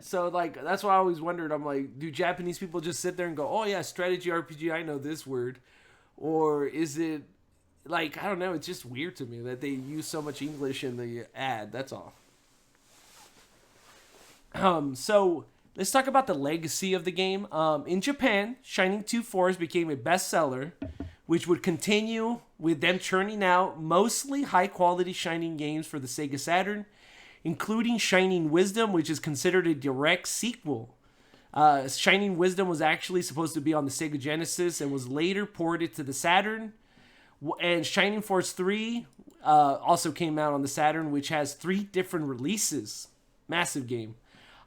So like that's why I always wondered. I'm like, do Japanese people just sit there and go, "Oh yeah, strategy RPG, I know this word," or is it like, I don't know? It's just weird to me that they use so much English in the ad. That's all. So let's talk about the legacy of the game. In Japan, Shining 2 Force became a bestseller, which would continue with them churning out mostly high-quality Shining games for the Sega Saturn, including Shining Wisdom, which is considered a direct sequel. Shining Wisdom was actually supposed to be on the Sega Genesis and was later ported to the Saturn. And Shining Force 3 also came out on the Saturn, which has 3 different releases. Massive game.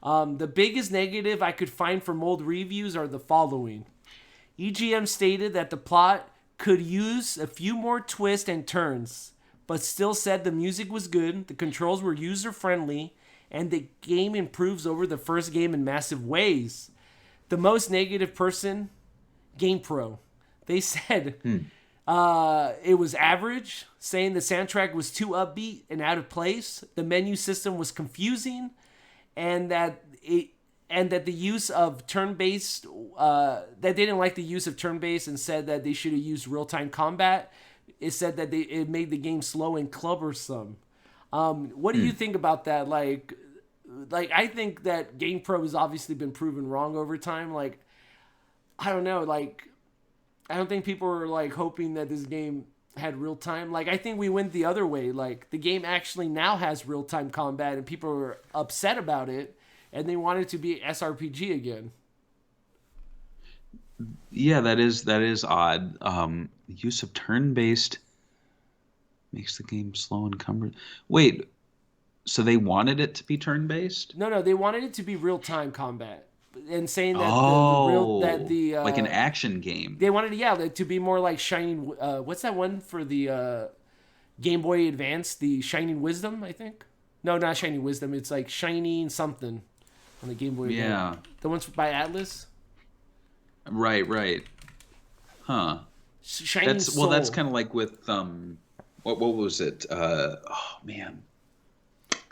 The biggest negative I could find from old reviews are the following. EGM stated that the plot could use a few more twists and turns, but still said the music was good, the controls were user-friendly, and the game improves over the first game in massive ways. The most negative person, GamePro. They said it was average, saying the soundtrack was too upbeat and out of place, the menu system was confusing, and that the use of turn-based, that they didn't like the use of turn-based and said that they should have used real-time combat. It said that it made the game slow and clubbersome. What do you think about that? Like I think that GamePro has obviously been proven wrong over time. Like, I don't know, like, I don't think people were like hoping that this game had real time. Like, I think we went the other way. Like, the game actually now has real time combat, and people were upset about it, and they wanted it to be SRPG again. Yeah, that is odd. Use of turn-based makes the game slow and cumbersome. Wait, so they wanted it to be turn-based? No, they wanted it to be real time combat, and saying that Like an action game. they wanted it to be more like Shining. What's that one for the Game Boy Advance? The Shining Wisdom, I think. No, not Shining Wisdom. It's like Shining something on the Game Boy. Yeah, Advance. The ones by Atlas. right. Huh. Shining Soul. That's kind of like with what was it? Oh man,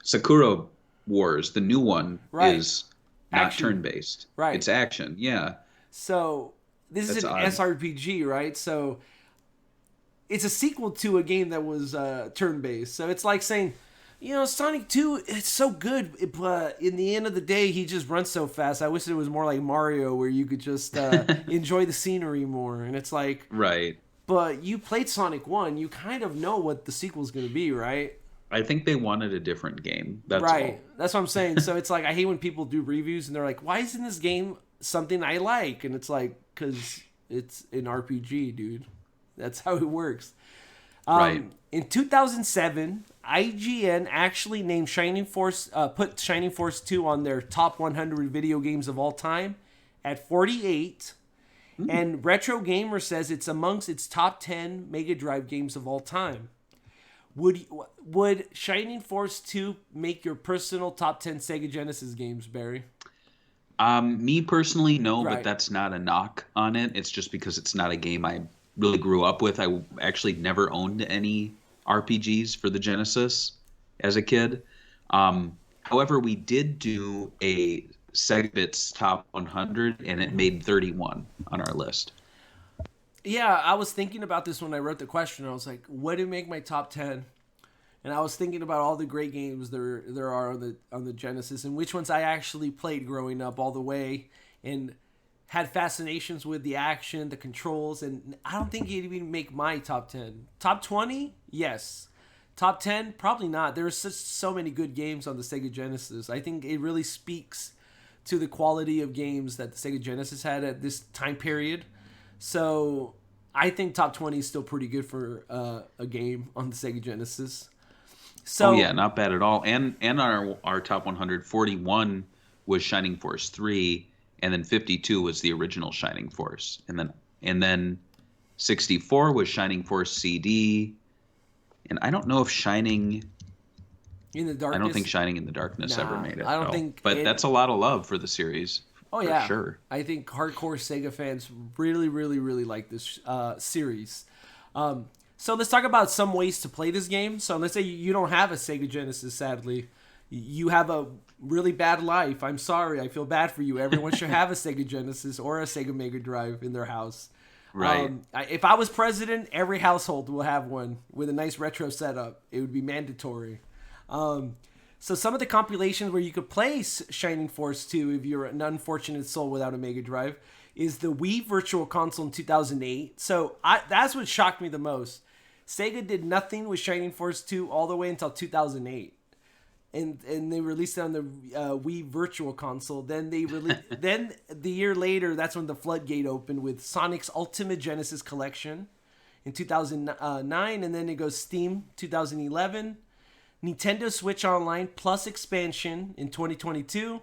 Sakura Wars. The new one is not action. turn-based. Right. It's action. Yeah. So this is an odd. SRPG, right? So it's a sequel to a game that was turn-based. So it's like saying, Sonic 2, it's so good, but in the end of the day, he just runs so fast. I wish it was more like Mario, where you could just enjoy the scenery more. And it's like, Right. but you played Sonic 1, you kind of know what the sequel's going to be, right? I think they wanted a different game. That's right. all. That's what I'm saying. So it's like, I hate when people do reviews and they're like, why isn't this game something I like? And it's like, because it's an RPG, dude. That's how it works. Right. In 2007, IGN actually named put Shining Force 2 on their top 100 video games of all time at 48. And Retro Gamer says it's amongst its top 10 Mega Drive games of all time. Would Shining Force 2 make your personal top 10 Sega Genesis games, Barry? Me personally, no, Right. but that's not a knock on it. It's just because it's not a game I really grew up with. I actually never owned any RPGs for the Genesis as a kid. However, we did do a Segbit's Top 100, and it made 31 on our list. Yeah, I was thinking about this when I wrote the question. I was like, what did make my top 10? And I was thinking about all the great games there are on the Genesis, and which ones I actually played growing up all the way, and had fascinations with the action, the controls, and I don't think it'd even make my top 10. Top 20? Yes. Top 10? Probably not. There's so many good games on the Sega Genesis. I think it really speaks to the quality of games that the Sega Genesis had at this time period. So I think top 20 is still pretty good for a game on the Sega Genesis. So, yeah, not bad at all. And on our top 100, 41 was Shining Force 3, and then 52 was the original Shining Force. And then 64 was Shining Force CD. And I don't know if Shining in the Darkness. I don't think Shining in the Darkness ever made it. I don't think. But that's a lot of love for the series. Oh yeah, for sure. I think hardcore Sega fans really, really, really like this series. So let's talk about some ways to play this game. So let's say you don't have a Sega Genesis, sadly. You have a really bad life. I'm sorry. I feel bad for you. Everyone should have a Sega Genesis or a Sega Mega Drive in their house. Right. If I was president, every household will have one with a nice retro setup. It would be mandatory. So some of the compilations where you could play Shining Force 2 if you're an unfortunate soul without a Mega Drive is the Wii Virtual Console in 2008. So that's what shocked me the most. Sega did nothing with Shining Force 2 all the way until 2008. And they released it on the Wii Virtual Console. Then then the year later, that's when the floodgate opened with Sonic's Ultimate Genesis Collection in 2009, and then it goes Steam 2011, Nintendo Switch Online plus expansion in 2022,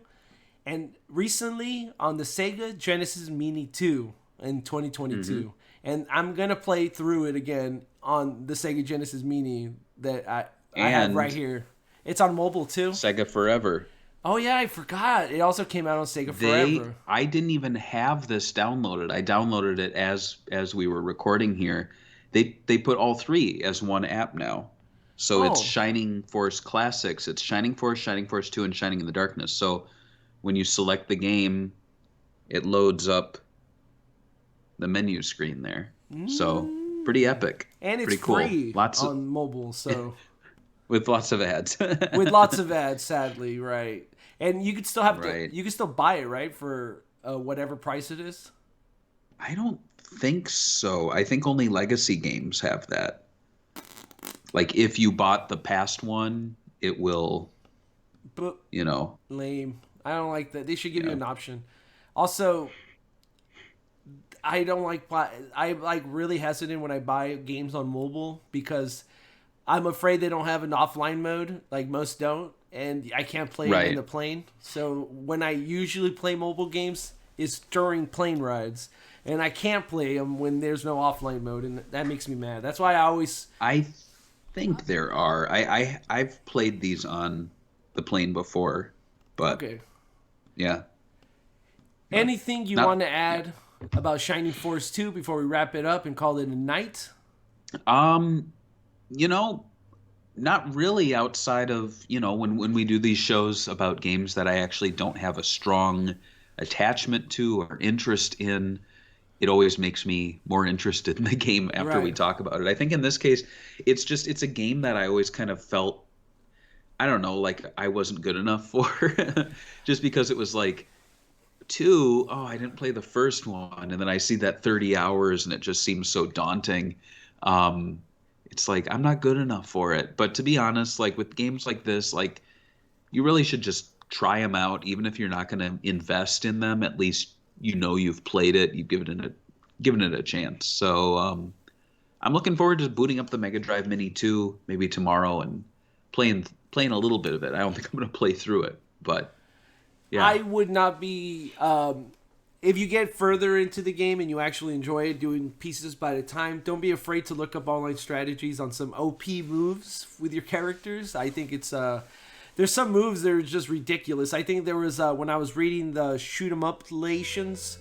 and recently on the Sega Genesis Mini 2 in 2022. Mm-hmm. And I'm gonna play through it again on the Sega Genesis Mini that I have right here. It's on mobile too. Sega Forever. Oh yeah, I forgot. It also came out on Sega Forever. I didn't even have this downloaded. I downloaded it as we were recording here. They put all three as one app now. So it's Shining Force Classics. It's Shining Force 2, and Shining in the Darkness. So when you select the game, it loads up the menu screen there. So pretty epic. And it's pretty cool. free on mobile, so with lots of ads. With lots of ads, sadly, right. And you could still you could still buy it, right, for whatever price it is? I don't think so. I think only Legacy games have that. Like if you bought the past one, it will, But you know, lame. I don't like that. They should give you yeah. an option. Also, I don't like I like really hesitant when I buy games on mobile because I'm afraid they don't have an offline mode, like most don't, and I can't play it in Right. the plane. So when I usually play mobile games, it's during plane rides, and I can't play them when there's no offline mode, and that makes me mad. That's why I always I think there are. I've played these on the plane before, but okay. yeah. But Anything you not want to yeah. add about Shining Force 2 before we wrap it up and call it a night? Um, you know, not really outside of, when we do these shows about games that I actually don't have a strong attachment to or interest in, it always makes me more interested in the game after we Right. talk about it. I think in this case, it's a game that I always kind of felt, I don't know, like I wasn't good enough for just because it was like two, oh, I didn't play the first one, and then I see that 30 hours and it just seems so daunting. Um, it's like I'm not good enough for it. But to be honest, like with games like this, like you really should just try them out, even if you're not going to invest in them. At least you've played it, you've given it a chance. So I'm looking forward to booting up the Mega Drive Mini 2 maybe tomorrow and playing a little bit of it. I don't think I'm going to play through it, but yeah. I would not be. If you get further into the game and you actually enjoy it, doing pieces by the time, don't be afraid to look up online strategies on some OP moves with your characters. I think it's there's some moves that are just ridiculous. I think there was when I was reading the Shoot 'em Up Lations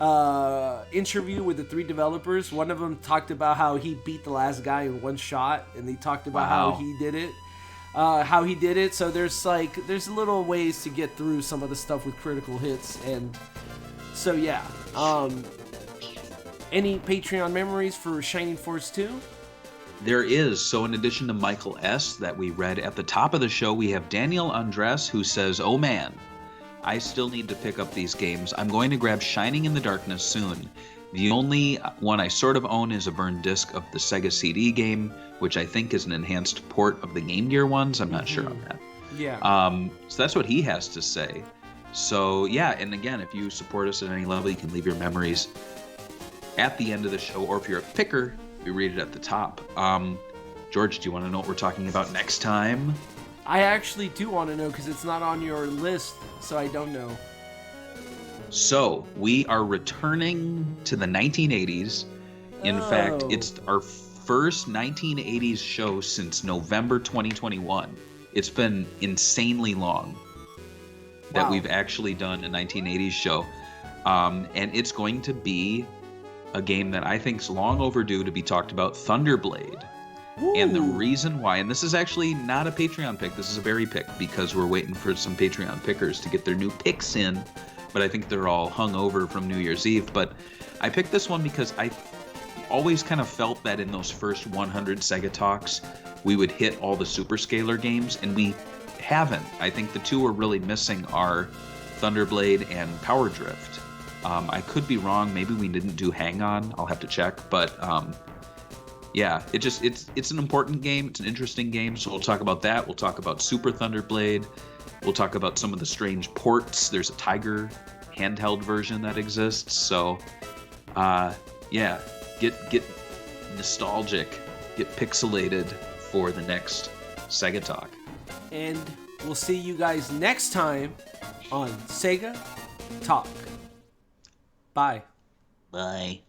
interview with the 3 developers. One of them talked about how he beat the last guy in one shot, and they talked about how Wow. he did it. So there's little ways to get through some of the stuff with critical hits, and so yeah. Any Patreon memories for Shining Force 2? There is. So, in addition to Michael S., that we read at the top of the show, we have Daniel Andres, who says, "Oh man, I still need to pick up these games. I'm going to grab Shining in the Darkness soon. The only one I sort of own is a burned disc of the Sega CD game, which I think is an enhanced port of the Game Gear ones. I'm not sure on that." Yeah. So that's what he has to say. So, yeah, and again, if you support us at any level, you can leave your memories at the end of the show, or if you're a picker, we read it at the top. George, do you want to know what we're talking about next time? I actually do want to know because it's not on your list, so I don't know. So, we are returning to the 1980s. In fact, it's our first 1980s show since November 2021. It's been insanely long that Wow. we've actually done a 1980s show. And it's going to be a game that I think is long overdue to be talked about, Thunderblade. And the reason why, and this is actually not a Patreon pick, this is a Barry pick, because we're waiting for some Patreon pickers to get their new picks in, but I think they're all hung over from New Year's Eve. But I picked this one because I always kind of felt that in those first 100 Sega Talks, we would hit all the Superscalar games, and we haven't. I think the two we're really missing are Thunderblade and Power Drift. I could be wrong. Maybe we didn't do Hang On. I'll have to check. But yeah, it's an important game. It's an interesting game. So we'll talk about that. We'll talk about Super Thunderblade. We'll talk about some of the strange ports. There's a Tiger handheld version that exists. So yeah, get nostalgic, get pixelated for the next Sega Talk. And we'll see you guys next time on Sega Talk. Bye. Bye.